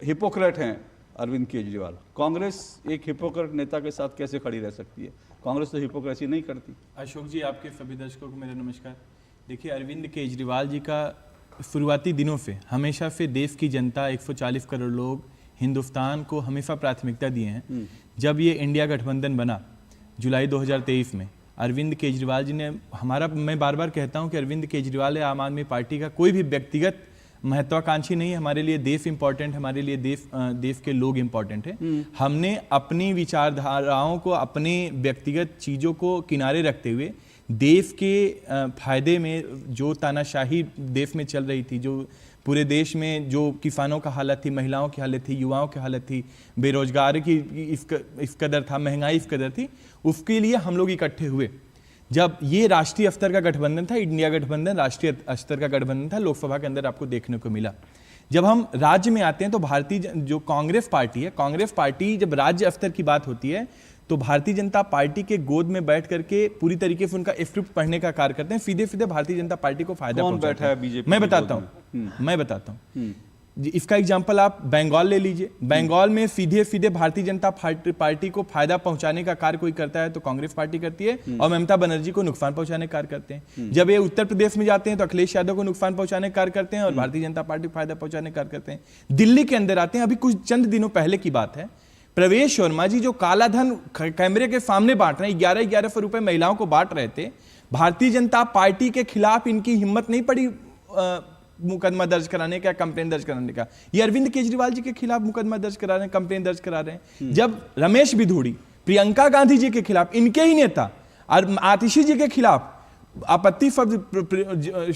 हिपोक्रेट हैं अरविंद केजरीवाल, कांग्रेस एक हिपोक्रेट नेता के साथ कैसे खड़ी रह सकती है? कांग्रेस तो हिपोक्रेसी नहीं करती। अशोक जी, आपके सभी दर्शकों को मेरा नमस्कार। देखिए, अरविंद केजरीवाल जी का शुरुआती दिनों से हमेशा से देश की जनता, 140 करोड़ लोग, हिंदुस्तान को हमेशा प्राथमिकता दिए हैं। जब ये इंडिया गठबंधन बना जुलाई 2023 में, अरविंद केजरीवाल जी ने मैं बार बार कहता हूं कि अरविंद केजरीवाल आम आदमी पार्टी का कोई भी व्यक्तिगत महत्वाकांक्षी नहीं है। हमारे लिए देश इंपॉर्टेंट, हमारे लिए देश के लोग इंपॉर्टेंट हैं। हमने अपनी विचारधाराओं को, अपने व्यक्तिगत चीज़ों को किनारे रखते हुए देश के फायदे में, जो तानाशाही देश में चल रही थी, जो पूरे देश में जो किसानों का हालत थी, महिलाओं की हालत थी, युवाओं की हालत थी, बेरोजगारी की इस कदर था, महंगाई इस कदर थी, उसके लिए हम लोग इकट्ठे हुए। जब ये राष्ट्रीय स्तर का गठबंधन था, इंडिया गठबंधन राष्ट्रीय स्तर का गठबंधन था, लोकसभा के अंदर आपको देखने को मिला। जब हम राज्य में आते हैं तो भारतीय जो कांग्रेस पार्टी है, कांग्रेस पार्टी जब राज्य स्तर की बात होती है तो भारतीय जनता पार्टी के गोद में बैठ करके पूरी तरीके से उनका स्क्रिप्ट पढ़ने का कार्य करते हैं। सीधे सीधे भारतीय जनता पार्टी को फायदा पहुंचाता है। बीजेपी मैं बताता हूं इसका एग्जाम्पल आप बंगाल ले लीजिए। बंगाल में सीधे सीधे भारतीय जनता पार्टी को फायदा पहुंचाने का कार्य कोई करता है तो कांग्रेस पार्टी करती है, और ममता बनर्जी को नुकसान पहुंचाने का कार्य करते हैं। जब ये उत्तर प्रदेश में जाते हैं तो अखिलेश यादव को नुकसान पहुंचाने का कार्य करते हैं और भारतीय जनता पार्टी को फायदा पहुंचाने का कार्य करते हैं। दिल्ली के अंदर आते हैं, अभी कुछ चंद दिनों पहले की बात है, प्रवेश वर्मा जी जो काला धन कैमरे के सामने बांट रहे हैं, 1100 रुपए महिलाओं को बांट रहे थे, भारतीय जनता पार्टी के खिलाफ इनकी हिम्मत नहीं पड़ी मुकदमा दर्ज कराने का, कंप्लेन दर्ज कराने का। ये अरविंद केजरीवाल जी के खिलाफ मुकदमा दर्ज करा रहे हैं, कंप्लेन दर्ज करा रहे हैं। जब रमेश बिधूड़ी, प्रियंका गांधी जी के खिलाफ, इनके ही नेता और आतिशी जी के खिलाफ आपत्तिजनक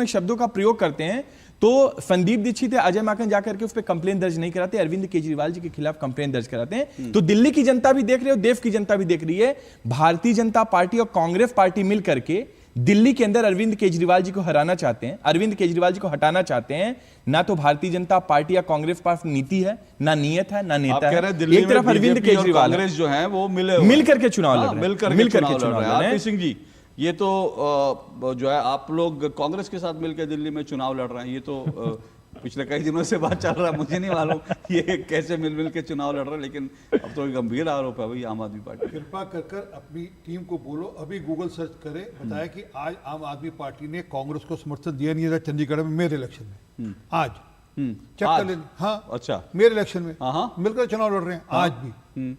शब्दों का प्रयोग करते हैं, तो संदीप दीक्षित है, अजय माकन जाकर के उस पर कंप्लेन दर्ज नहीं कराते, अरविंद केजरीवाल जी के खिलाफ कंप्लेन दर्ज कराते हैं। तो दिल्ली की जनता भी देख रही है और देश की जनता भी देख रही है, भारतीय जनता पार्टी और कांग्रेस पार्टी मिल करके दिल्ली के अंदर अरविंद केजरीवाल जी को हराना चाहते हैं, अरविंद केजरीवाल जी को हटाना चाहते हैं। ना तो भारतीय जनता पार्टी या कांग्रेस पास नीति है, ना नियत है, ना नेता है। एक तरफ अरविंद केजरीवाल, कांग्रेस जो है वो मिल करके चुनाव लड़ रहे हैं, मिलकर चुनाव लड़ रहे हैं। सिंह जी, ये तो जो है आप लोग कांग्रेस के साथ मिलकर दिल्ली में चुनाव लड़ रहे हैं, ये तो पिछले कई दिनों से बात चल रहा है, मुझे नहीं मालूम ये कैसे मिल के चुनाव लड़ रहे हैं, लेकिन अब तो गंभीर आरोप है भाई आम आदमी पार्टी। कृपा कर अपनी टीम को बोलो, अभी गूगल सर्च करे, बताया कि आज आम आदमी पार्टी ने कांग्रेस को समर्थन दिया नहीं था चंडीगढ़ में मेरे इलेक्शन में, आज चेक कर लेना। हाँ, अच्छा, मेरे इलेक्शन में मिलकर चुनाव लड़ रहे हैं आज भी।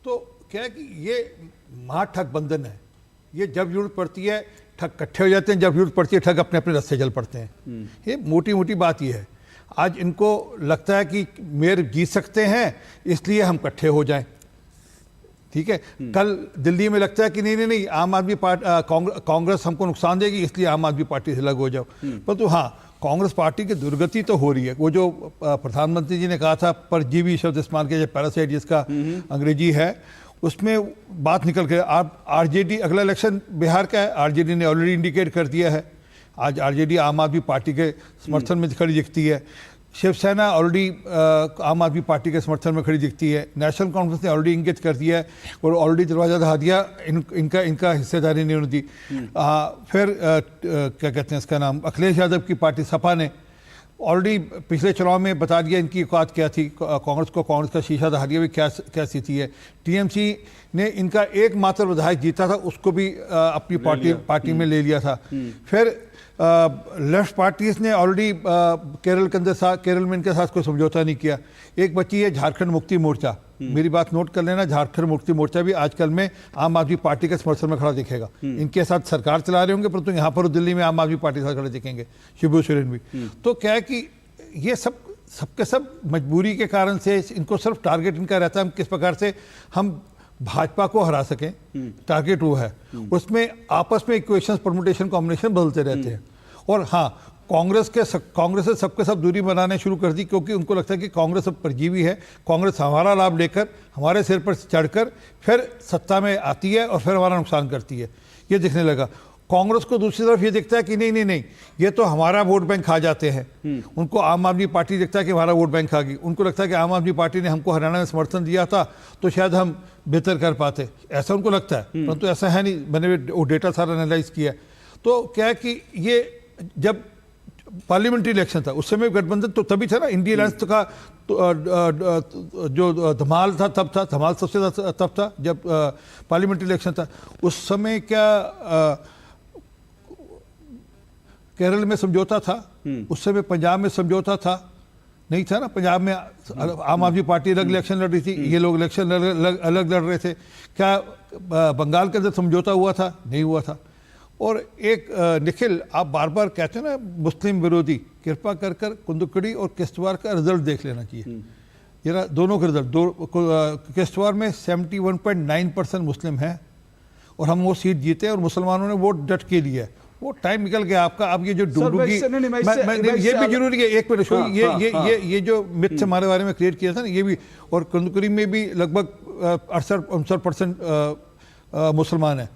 तो क्या है कि ये महाठगबंधन है, ये जब जरूरत पड़ती है ठग इकट्ठे हो जाते हैं, जब जरूरत पड़ती है ठग अपने अपने रास्ते चल पड़ते हैं। ये मोटी मोटी बात ये है। आज इनको लगता है कि मेयर जीत सकते हैं इसलिए हम इकट्ठे हो जाएं, ठीक है। कल दिल्ली में लगता है कि नहीं आम आदमी पार्टी, कांग्रेस हमको नुकसान देगी इसलिए आम आदमी पार्टी से अलग हो जाओ। परंतु हाँ, कांग्रेस पार्टी की दुर्गति तो हो रही है। वो जो प्रधानमंत्री जी ने कहा था परजीवी शब्द इस्तेमाल किया, पैरासाइट जिसका अंग्रेजी है, उसमें बात निकल के आरजेडी, अगला इलेक्शन बिहार का है, आरजेडी ने ऑलरेडी इंडिकेट कर दिया है। आज आरजेडी आम आदमी पार्टी के समर्थन में खड़ी दिखती है, शिवसेना ऑलरेडी आम आदमी पार्टी के समर्थन में खड़ी दिखती है, नेशनल कॉन्फ्रेंस ने ऑलरेडी इंगेज कर दिया है और ऑलरेडी दरवाजा दहा दिया, इनका हिस्सेदारी नहीं होती। फिर क्या कहते हैं इसका नाम, अखिलेश यादव की पार्टी सपा ने ऑलरेडी पिछले चुनाव में बता दिया इनकी औकात क्या थी, कांग्रेस को कांग्रेस का शीशा दहाड़िया भी क्या स्थिति है। टीएमसी ने इनका एकमात्र विधायक जीता था, उसको भी अपनी पार्टी में ले लिया था। फिर लेफ्ट पार्टीज ने ऑलरेडी केरल में इनके साथ कोई समझौता नहीं किया। एक बची है झारखंड मुक्ति मोर्चा, मेरी बात नोट कर लेना, झारखंड मुक्ति मोर्चा भी आजकल में आम आदमी पार्टी के समर्थन में खड़ा दिखेगा। इनके साथ सरकार चला रहे होंगे, परंतु यहाँ पर दिल्ली में आम आदमी पार्टी के साथ खड़े दिखेंगे, शिबू सोरेन भी। तो क्या है कि ये सबके सब मजबूरी के कारण से इनको सिर्फ टारगेट इनका रहता है हम किस प्रकार से हम भाजपा को हरा सकें, टारगेट वो है। उसमें आपस में इक्वेशंस, परमुटेशन, कॉम्बिनेशन बदलते रहते हैं। और हाँ, कांग्रेस से सबके सब दूरी बनाने शुरू कर दी, क्योंकि उनको लगता है कि कांग्रेस अब परजीवी है, कांग्रेस हमारा लाभ लेकर हमारे सिर पर चढ़कर फिर सत्ता में आती है और फिर हमारा नुकसान करती है, ये दिखने लगा। कांग्रेस को दूसरी तरफ ये दिखता है कि नहीं, ये तो हमारा वोट बैंक खा जाते हैं। उनको आम आदमी पार्टी दिखता है कि हमारा वोट बैंक खा गई। उनको लगता है कि आम आदमी पार्टी ने हमको हरियाणा में समर्थन दिया था तो शायद हम बेहतर कर पाते, ऐसा उनको लगता है, परंतु ऐसा है नहीं। मैंने वो डेटा सारा एनालाइज किया। तो क्या है कि ये जब पार्लियामेंट्री इलेक्शन था उस समय गठबंधन तो तभी था ना, इंडिया अलायंस का जो धमाल था तब था, धमाल सबसे ज़्यादा तब था जब पार्लियामेंट्री इलेक्शन था। उस समय क्या केरल में समझौता था, उस समय पंजाब में समझौता था, नहीं था ना। पंजाब में आम आदमी पार्टी अलग इलेक्शन लड़ रही थी, ये लोग इलेक्शन अलग लड़ रहे थे। क्या बंगाल के अंदर समझौता हुआ था? नहीं हुआ था। और एक निखिल, आप बार बार कहते हैं ना मुस्लिम विरोधी, कृपा कर कुंदुकड़ी और किश्तवाड़ का रिजल्ट देख लेना चाहिए जरा, दोनों के रिजल्ट। किश्तवाड़ में 71.9% मुस्लिम है और हम वो सीट जीते और मुसलमानों ने वोट डट के लिए है। वो टाइम निकल गया आपका। अब ये जो डुगडुगी, ये भी जरूरी है, एक मिनट, ये जो मिथ्स हमारे बारे में क्रिएट किया था ना, ये भी, और कुंदुकड़ी में भी लगभग 68-69% मुसलमान है।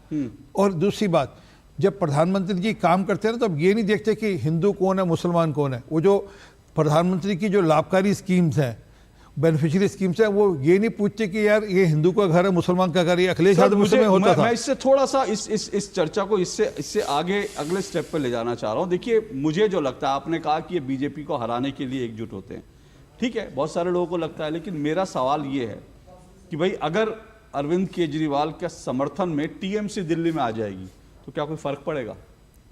और दूसरी बात, जब प्रधानमंत्री जी काम करते हैं ना, तो अब ये नहीं देखते कि हिंदू कौन है, मुसलमान कौन है। वो जो प्रधानमंत्री की जो लाभकारी स्कीम्स हैं, बेनिफिशियरी स्कीम्स है, वो ये नहीं पूछते कि यार ये हिंदू का घर है, मुसलमान का घर है। अखिलेश यादव उस समय होता था। मैं इससे थोड़ा सा इस चर्चा को इससे आगे अगले स्टेप पर ले जाना चाह रहा हूं। देखिए, मुझे जो लगता है, आपने कहा कि ये बीजेपी को हराने के लिए एकजुट होते हैं, ठीक है, बहुत सारे लोगों को लगता है, लेकिन मेरा सवाल ये है कि भाई अगर अरविंद केजरीवाल के समर्थन में टीएमसी दिल्ली में आ जाएगी तो क्या कोई फर्क पड़ेगा?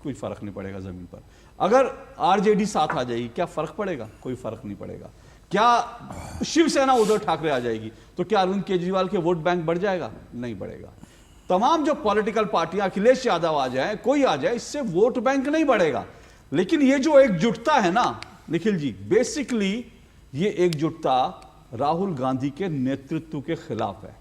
कोई फर्क नहीं पड़ेगा जमीन पर। अगर आरजेडी साथ आ जाएगी, क्या फर्क पड़ेगा? कोई फर्क नहीं पड़ेगा। क्या शिवसेना उद्धव ठाकरे आ जाएगी तो क्या अरविंद केजरीवाल के वोट बैंक बढ़ जाएगा? नहीं बढ़ेगा। तमाम जो पॉलिटिकल पार्टियां, अखिलेश यादव आ जाए, कोई आ जाए, इससे वोट बैंक नहीं बढ़ेगा। लेकिन ये जो एकजुटता है ना निखिल जी, बेसिकली ये एकजुटता राहुल गांधी के नेतृत्व के खिलाफ है,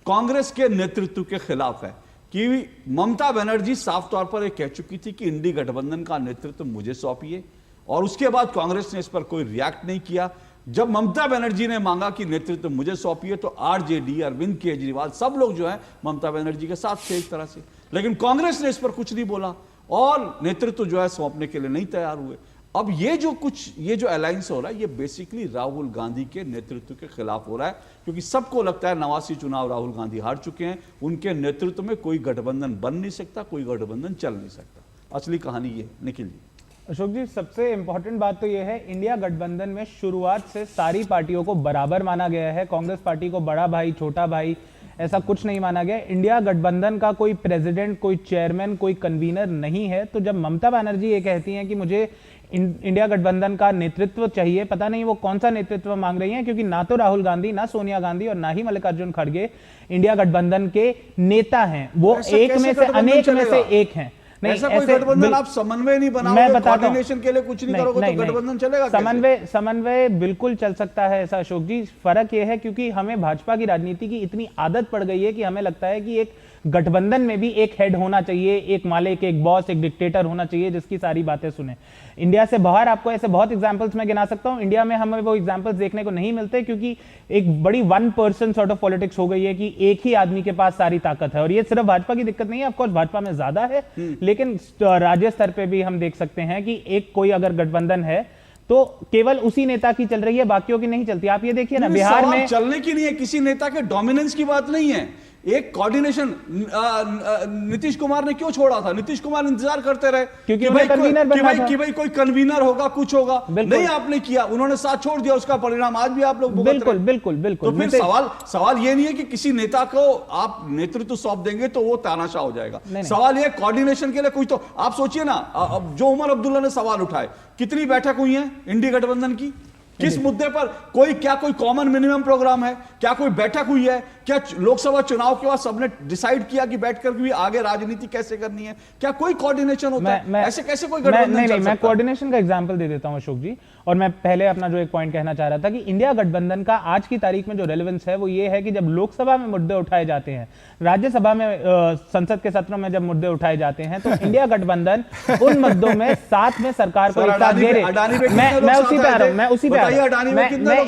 कांग्रेस के नेतृत्व के खिलाफ है। कि ममता बनर्जी साफ तौर पर यह कह चुकी थी कि इंडी गठबंधन का नेतृत्व मुझे सौंपिए, और उसके बाद कांग्रेस ने इस पर कोई रिएक्ट नहीं किया। जब ममता बनर्जी ने मांगा कि नेतृत्व मुझे सौंपिए तो आरजेडी, अरविंद केजरीवाल, सब लोग जो है ममता बनर्जी के साथ थे एक तरह से, लेकिन कांग्रेस ने इस पर कुछ नहीं बोला और नेतृत्व जो है सौंपने के लिए नहीं तैयार हुए। अब ये जो अलायंस हो रहा है, ये बेसिकली राहुल गांधी के नेतृत्व के खिलाफ हो रहा है, क्योंकि सबको लगता है 89 चुनाव राहुल गांधी हार चुके हैं, उनके नेतृत्व में कोई गठबंधन बन नहीं सकता, कोई गठबंधन चल नहीं सकता। असली कहानी ये है। निखिल जी। अशोक जी, सबसे इंपॉर्टेंट बात तो यह है, इंडिया गठबंधन में शुरुआत से सारी पार्टियों को बराबर माना गया है। कांग्रेस पार्टी को बड़ा भाई, छोटा भाई, ऐसा कुछ नहीं माना गया। इंडिया गठबंधन का कोई प्रेसिडेंट, कोई चेयरमैन, कोई कन्वीनर नहीं है। तो जब ममता बनर्जी ये कहती हैं कि मुझे इंडिया गठबंधन का नेतृत्व चाहिए, पता नहीं वो कौन सा नेतृत्व मांग रही हैं, क्योंकि ना तो राहुल गांधी, ना सोनिया गांधी और ना ही मल्लिकार्जुन खड़गे इंडिया गठबंधन के नेता हैं। वो एक में से, अनेक में से एक हैं। नहीं, ऐसा कोई गठबंधन आप समन्वय नहीं बनाओगे, कोऑर्डिनेशन के लिए कुछ नहीं करोगे तो गठबंधन चलेगा कैसे? समन्वय बिल्कुल चल सकता है ऐसा अशोक जी। फर्क यह है क्योंकि हमें भाजपा की राजनीति की इतनी आदत पड़ गई है कि हमें लगता है कि एक गठबंधन में भी एक हेड होना चाहिए, एक मालिक, एक बॉस, एक डिक्टेटर होना चाहिए जिसकी सारी बातें सुने। इंडिया से बाहर आपको ऐसे बहुत एग्जांपल्स मैं गिना सकता हूं। इंडिया में हमें वो एग्जांपल्स देखने को नहीं मिलते, क्योंकि एक बड़ी one person sort of politics हो गई है कि एक ही आदमी के पास सारी ताकत है। और ये सिर्फ भाजपा की दिक्कत नहीं है, ऑफकोर्स भाजपा में ज्यादा है, लेकिन राज्य स्तर पर भी हम देख सकते हैं कि एक कोई अगर गठबंधन है तो केवल उसी नेता की चल रही है, बाकियों की नहीं चलती। आप ये देखिए ना, बिहार में चलने की नहीं है, किसी नेता के डोमिनेंस की बात नहीं है। एक कोऑर्डिनेशन नीतीश कुमार ने क्यों छोड़ा था? नीतीश कुमार इंतजार करते रहे क्योंकि भाई कोई कन्वीनर होगा, कुछ होगा, नहीं आपने किया, उन्होंने साथ छोड़ दिया, उसका परिणाम आज भी आप लोग भुगत रहे हैं। बिल्कुल। तो फिर सवाल ये नहीं है कि किसी नेता को आप नेतृत्व सौंप देंगे तो वो तानाशाह हो जाएगा। सवाल ये कोऑर्डिनेशन के लिए कुछ तो आप सोचिए ना। अब जो उमर अब्दुल्ला ने सवाल उठाए, कितनी बैठक हुई है इंडी गठबंधन की, किस मुद्दे पर? कोई कॉमन मिनिमम प्रोग्राम है? क्या कोई बैठक हुई है? क्या लोकसभा चुनाव के बाद सबने डिसाइड किया कि बैठकर भी आगे राजनीति कैसे करनी है? क्या कोई कोऑर्डिनेशन होता है? ऐसे कैसे कोई गठबंधन चल सकता है? मैं कोऑर्डिनेशन का एग्जांपल दे देता हूं अशोक जी। और मैं पहले अपना जो एक पॉइंट कहना चाह रहा था कि इंडिया गठबंधन का आज की तारीख में जो रेलेवेंस है वो ये है कि जब लोकसभा में मुद्दे उठाए जाते हैं, राज्यसभा में संसद के सत्रों में जब मुद्दे उठाए जाते हैं, तो इंडिया गठबंधन उन मुद्दों में साथ में सरकार को एक साथ घेरे। मैं उसी पे आ रहा हूं, मैं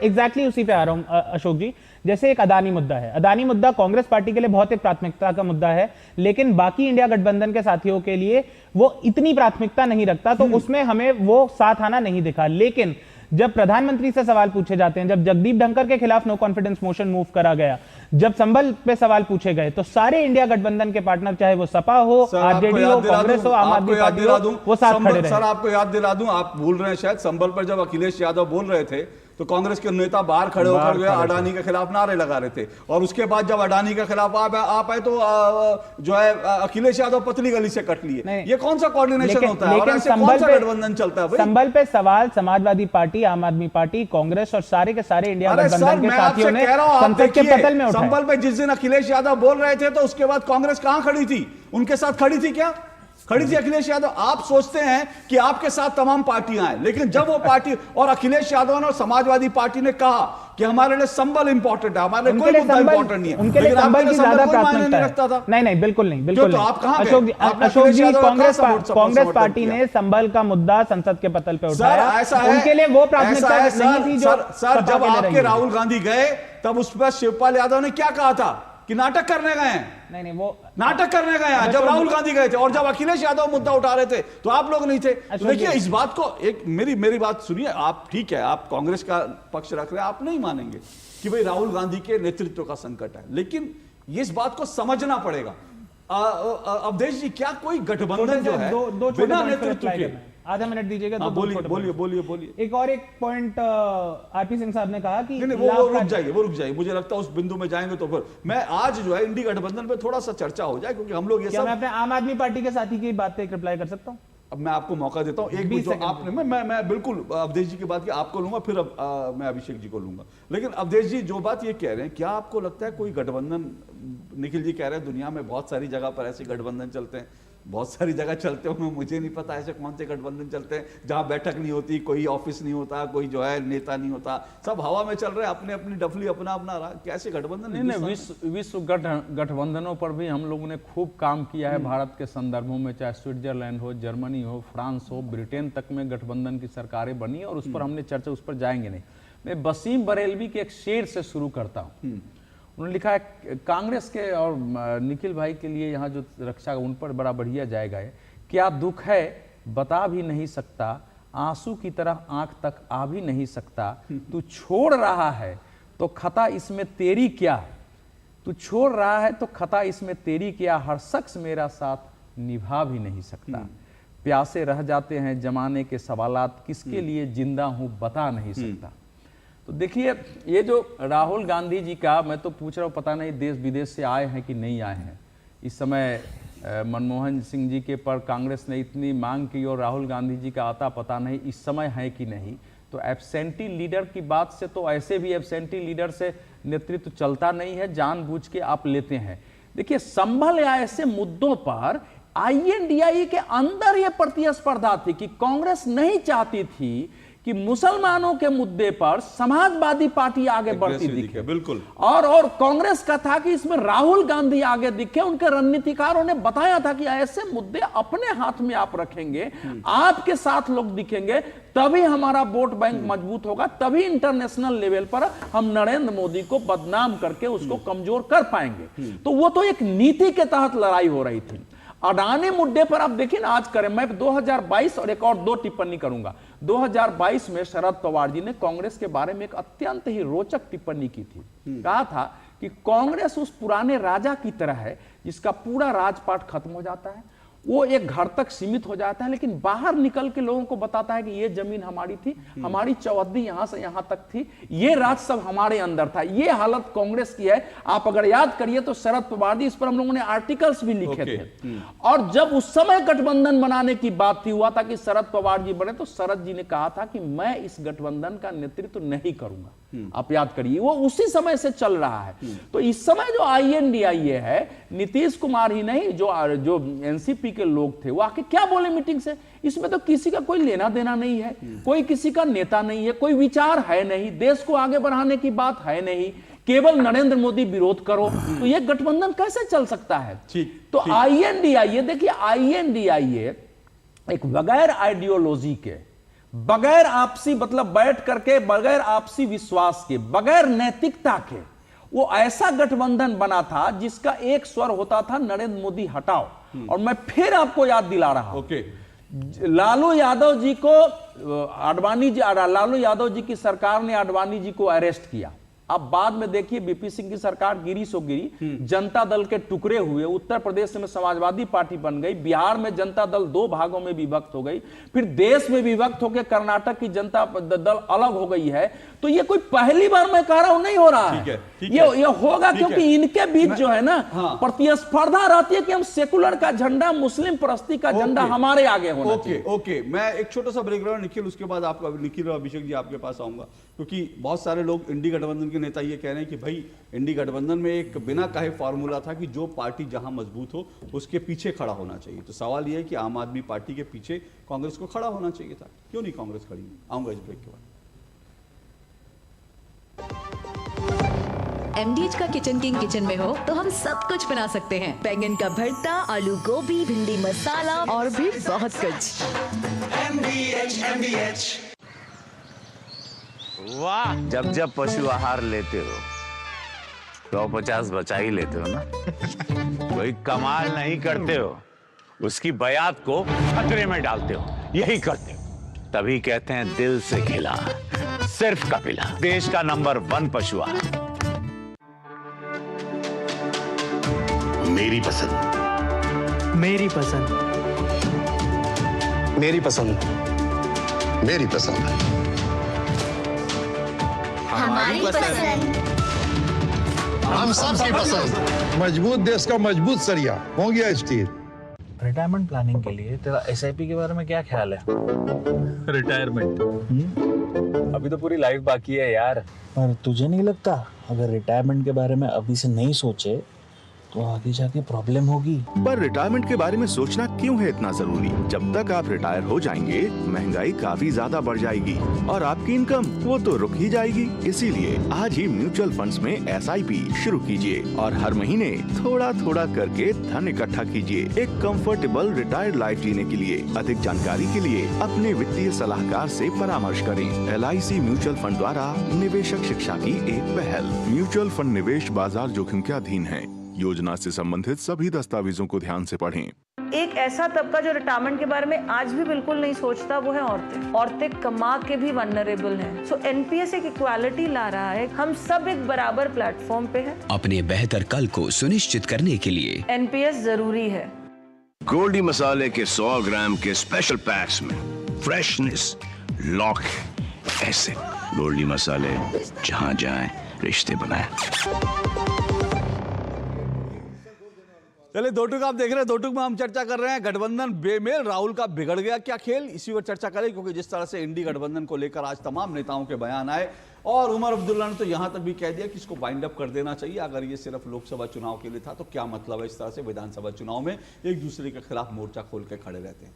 एग्जैक्टली उसी पे आ रहा हूं अशोक जी। जैसे एक अदानी मुद्दा है, अदानी मुद्दा कांग्रेस पार्टी के लिए बहुत एक प्राथमिकता का मुद्दा है, लेकिन बाकी इंडिया गठबंधन के साथियों के लिए वो इतनी प्राथमिकता नहीं रखता, तो उसमें हमें वो साथ आना नहीं दिखा। लेकिन जब प्रधानमंत्री से सवाल पूछे जाते हैं, जब जगदीप धनखड़ के खिलाफ नो कॉन्फिडेंस मोशन मूव करा गया, जब संबल पे सवाल पूछे गए, तो सारे इंडिया गठबंधन के पार्टनर, चाहे वो सपा हो, आरजेडी हो, कांग्रेस हो, आम आदमी पार्टी हो, वो साथ खड़े रहे। सर आपको याद दिला दूं, आप भूल रहे हैं शायद, संबल पर जब अखिलेश यादव बोल रहे थे तो कांग्रेस के नेता बाहर खड़े होकर अडानी के खिलाफ नारे लगा रहे थे, और उसके बाद जब अडानी के खिलाफ आप आए तो जो है अखिलेश यादव पतली गली से कट लिए। ये कौन सा कोऑर्डिनेशन होता है? और ऐसे कौन सा गठबंधन चलता है भाई? संबल पे सवाल समाजवादी पार्टी, आम आदमी पार्टी, कांग्रेस और सारे के सारे इंडिया गठबंधन के साथियों ने संसद के पटल में उठाया। संबल पे जिस दिन अखिलेश यादव बोल रहे थे तो उसके बाद कांग्रेस कहां खड़ी थी? उनके साथ खड़ी थी क्या? खड़ी थी अखिलेश यादव। आप सोचते हैं कि आपके साथ तमाम पार्टियां हैं, लेकिन जब वो पार्टी और अखिलेश यादव ने और समाजवादी पार्टी ने कहा कि हमारे लिए संबल इंपॉर्टेंट है, हमारे लिए कोई मुद्दा इंपॉर्टेंट नहीं है, उनके लिए संबल की ज्यादा प्राथमिकता है। नहीं बिल्कुल नहीं। तो आप कहां गए? अशोक जी, कांग्रेस पार्टी ने संबल का मुद्दा संसद के पतल पे उठाया, उनके लिए वो प्राथमिकता नहीं थी। सर जब आपके राहुल गांधी गए तब उस पर शिवपाल यादव ने क्या कहा था कि नाटक करने गए हैं? नहीं वो नाटक करने गए हैं जब राहुल गांधी गए थे, और जब अखिलेश यादव मुद्दा उठा रहे थे तो आप लोग नहीं थे। देखिए इस बात को, एक मेरी बात सुनिए आप, ठीक है आप कांग्रेस का पक्ष रख रहे हैं, आप नहीं मानेंगे कि भाई राहुल गांधी के नेतृत्व का संकट है, लेकिन इस बात को समझना पड़ेगा। अवधेश जी, क्या कोई गठबंधन जो है बिना नेतृत्व के, आधा मिनट दीजिएगा तो बोलिए। एक पॉइंट आरपी सिंह साहब ने कहा कि वो रुक जाइए, मुझे लगता है उस बिंदु में जाएंगे तो फिर मैं आज जो है इंडी गठबंधन पे थोड़ा सा चर्चा हो जाए, क्योंकि हम लोग ये सब। मैं अपने आम आदमी पार्टी के साथी की बात पे एक रिप्लाई कर सकता हूं? अब मैं आपको मौका देता हूं, एक जो आपने मैं बिल्कुल अवधेश जी की बात की आपको लूंगा, फिर मैं अभिषेक जी को लूंगा। लेकिन अवधेश जी जो बात ये कह रहे हैं, क्या आपको लगता है कोई गठबंधन, निखिल जी कह रहे हैं दुनिया में बहुत सारी जगह पर ऐसे गठबंधन चलते हैं, बहुत सारी जगह चलते होंगे, मुझे नहीं पता ऐसे कौन से गठबंधन चलते हैं जहां बैठक नहीं होती, कोई ऑफिस नहीं होता, कोई जो है नेता नहीं होता, सब हवा में चल रहे हैं, अपने अपनी डफली अपना कैसे गठबंधन? नहीं, विश्व गठबंधनों पर भी हम लोगों ने खूब काम किया है भारत के संदर्भों में, चाहे स्विट्जरलैंड हो, जर्मनी हो, फ्रांस हो, ब्रिटेन तक में गठबंधन की सरकारें बनी, और उस पर हमने चर्चा, उस पर जाएंगे नहीं। मैं वसीम बरेलवी के एक शेर से शुरू करता हूँ। उन्होंने लिखा है कांग्रेस के और निखिल भाई के लिए, यहाँ जो रक्षा उन पर बड़ा बढ़िया जाएगा है, क्या दुख है बता भी नहीं सकता, आंसू की तरह आंख तक आ भी नहीं सकता, तू छोड़ रहा है तो खता इसमें तेरी क्या, तू छोड़ रहा है तो खता इसमें तेरी क्या, हर शख्स मेरा साथ निभा भी नहीं सकता, प्यासे रह जाते हैं जमाने के सवालात, किसके लिए जिंदा हूं बता नहीं सकता। तो देखिए ये जो राहुल गांधी जी का, मैं तो पूछ रहा हूँ, पता नहीं देश विदेश से आए हैं कि नहीं आए हैं। इस समय मनमोहन सिंह जी के पर कांग्रेस ने इतनी मांग की और राहुल गांधी जी का आता पता नहीं इस समय है कि नहीं। तो एब्सेंटी लीडर की बात से, तो ऐसे भी एब्सेंटी लीडर से नेतृत्व चलता नहीं है, जानबूझ के आप लेते हैं। देखिए संभल या ऐसे मुद्दों पर INDIE के अंदर ये प्रतिस्पर्धा थी कि कांग्रेस नहीं चाहती थी कि मुसलमानों के मुद्दे पर समाजवादी पार्टी आगे बढ़ती दिखे, बिल्कुल, और कांग्रेस का था कि इसमें राहुल गांधी आगे दिखे। उनके रणनीतिकारों ने बताया था कि ऐसे मुद्दे अपने हाथ में आप रखेंगे, आपके साथ लोग दिखेंगे, तभी हमारा वोट बैंक मजबूत होगा, तभी इंटरनेशनल लेवल पर हम नरेंद्र मोदी को बदनाम करके उसको कमजोर कर पाएंगे। तो वो तो एक नीति के तहत लड़ाई हो रही थी। अडानी मुद्दे पर आप देखिए ना, आज करें, मैं 2022 और एक और 2 टिप्पणी करूंगा। 2022 में शरद पवार जी ने कांग्रेस के बारे में एक अत्यंत ही रोचक टिप्पणी की थी। कहा था कि कांग्रेस उस पुराने राजा की तरह है जिसका पूरा राजपाट खत्म हो जाता है, वो एक घर तक सीमित हो जाता है, लेकिन बाहर निकल के लोगों को बताता है कि ये जमीन हमारी थी, हमारी चौहद्दी यहां से यहां तक थी, ये राज सब हमारे अंदर था। ये हालत कांग्रेस की है। आप अगर याद करिए तो शरद पवार जी, इस पर हम लोगों ने आर्टिकल्स भी लिखे थे। और जब उस समय गठबंधन बनाने की बात थी, हुआ था कि शरद पवार जी बने, तो शरद जी ने कहा था कि मैं इस गठबंधन का नेतृत्व नहीं करूंगा। आप याद करिए, वो उसी समय से चल रहा है। तो इस समय जो INDIA है, नीतीश कुमार ही नहीं, जो एनसीपी के लोग थे, वो आके क्या बोले मीटिंग से, इसमें तो किसी का कोई लेना देना नहीं है, कोई किसी का नेता नहीं है, कोई विचार है नहीं, देश को आगे बढ़ाने की बात है नहीं, केवल नरेंद्र मोदी विरोध करो, तो ये गठबंधन कैसे चल सकता है? तो INDIA देखिए, INDIA एक बगैर आइडियोलॉजी के, बगैर आपसी मतलब बैठ करके, बगैर आपसी विश्वास के, बगैर नैतिकता के, वो ऐसा गठबंधन बना था जिसका एक स्वर होता था नरेंद्र मोदी हटाओ। और मैं फिर आपको याद दिला रहा हूं, लालू यादव जी को लालू यादव जी की सरकार ने आडवाणी जी को अरेस्ट किया। अब बाद में देखिए बीपी सिंह की सरकार गिरी सो गिरी, जनता दल के टुकड़े हुए, उत्तर प्रदेश में समाजवादी पार्टी बन गई, बिहार में जनता दल 2 भागों में विभक्त हो गई, फिर देश में विभक्त होकर कर्नाटक की जनता दल अलग हो गई है। तो ये कोई पहली बार मैं कह रहा हूं नहीं हो रहा है, ये होगा क्योंकि इनके बीच जो है ना प्रतिस्पर्धा रहती है कि हम सेकुलर का झंडा, मुस्लिम परस्ती का झंडा हमारे आगे होना चाहिए। ओके, मैं एक छोटा सा ब्रेक रहा हूं निखिल, उसके बाद आपका निखिल और अभिषेक जी आपके पास आऊंगा, क्योंकि बहुत सारे लोग इंडी गठबंधन के नेता ये कह रहे हैं कि भाई इंडी गठबंधन में एक बिना कहे फॉर्मूला था कि जो पार्टी जहां मजबूत हो उसके पीछे खड़ा होना चाहिए। तो सवाल यह है कि आम आदमी पार्टी के पीछे कांग्रेस को खड़ा होना चाहिए था, क्यों नहीं कांग्रेस खड़ी? आऊंगा इस ब्रेक के बाद। MDH का किचन किंग किचन में हो तो हम सब कुछ बना सकते हैं। बैंगन का भरता, आलू गोभी, भिंडी मसाला और भी बहुत कुछ। MDH। वाह, जब जब पशु आहार लेते हो 150 बचा ही लेते हो ना। कोई कमाल नहीं करते हो, उसकी बयात को खतरे में डालते हो, यही करते हो। तभी कहते हैं दिल से खिला, सिर्फ कपिला, देश का नंबर 1 पशु आहार। मेरी पसंद, मेरी पसंद, मेरी पसंद, मेरी पसंद, हमारी पसंद, हम सबकी पसंद। मजबूत देश का मजबूत सरिया हो गया स्टील। रिटायरमेंट प्लानिंग के लिए तेरा SIP के बारे में क्या ख्याल है? रिटायरमेंट अभी तो पूरी लाइफ बाकी है यार। पर तुझे नहीं लगता अगर रिटायरमेंट के बारे में अभी से नहीं सोचे तो आगे जाके प्रॉब्लम होगी? पर रिटायरमेंट के बारे में सोचना क्यों है इतना जरूरी? जब तक आप रिटायर हो जाएंगे महंगाई काफी ज्यादा बढ़ जाएगी और आपकी इनकम वो तो रुक ही जाएगी। इसीलिए आज ही म्यूचुअल फंड्स में SIP शुरू कीजिए और हर महीने थोड़ा थोड़ा करके धन इकट्ठा कीजिए एक कंफर्टेबल रिटायर्ड लाइफ जीने के लिए। अधिक जानकारी के लिए अपने वित्तीय सलाहकार से परामर्श करें। LIC म्यूचुअल फंड द्वारा निवेशक शिक्षा की एक पहल। म्यूचुअल फंड निवेश बाजार जोखिम के अधीन है। योजना से संबंधित सभी दस्तावेजों को ध्यान से पढ़ें। एक ऐसा तबका जो रिटायरमेंट के बारे में आज भी बिल्कुल नहीं सोचता, वो है औरतें। औरतें कमा के भी वल्नरेबल हैं। सो NPS एक इक्वालिटी ला रहा है, हम सब एक बराबर प्लेटफॉर्म पे हैं। अपने बेहतर कल को सुनिश्चित करने के लिए NPS जरूरी है। गोल्डी मसाले के 100 ग्राम के स्पेशल पैक्स में फ्रेशनेस लॉक है। ऐसे गोल्डी मसाले जहां जाएं रिश्ते बनाएं। चलिए, दो टूक आप देख रहे हैं, दो टूक में हम चर्चा कर रहे हैं गठबंधन बेमेल, राहुल का बिगड़ गया क्या खेल, इसी पर चर्चा करें, क्योंकि जिस तरह से इंडी गठबंधन को लेकर आज तमाम नेताओं के बयान आए और उमर अब्दुल्ला ने तो यहां तक भी कह दिया कि इसको वाइंड अप कर देना चाहिए। अगर ये सिर्फ लोकसभा चुनाव के लिए था तो क्या मतलब है इस तरह से विधानसभा चुनाव में एक दूसरे के खिलाफ मोर्चा खोल के खड़े रहते हैं।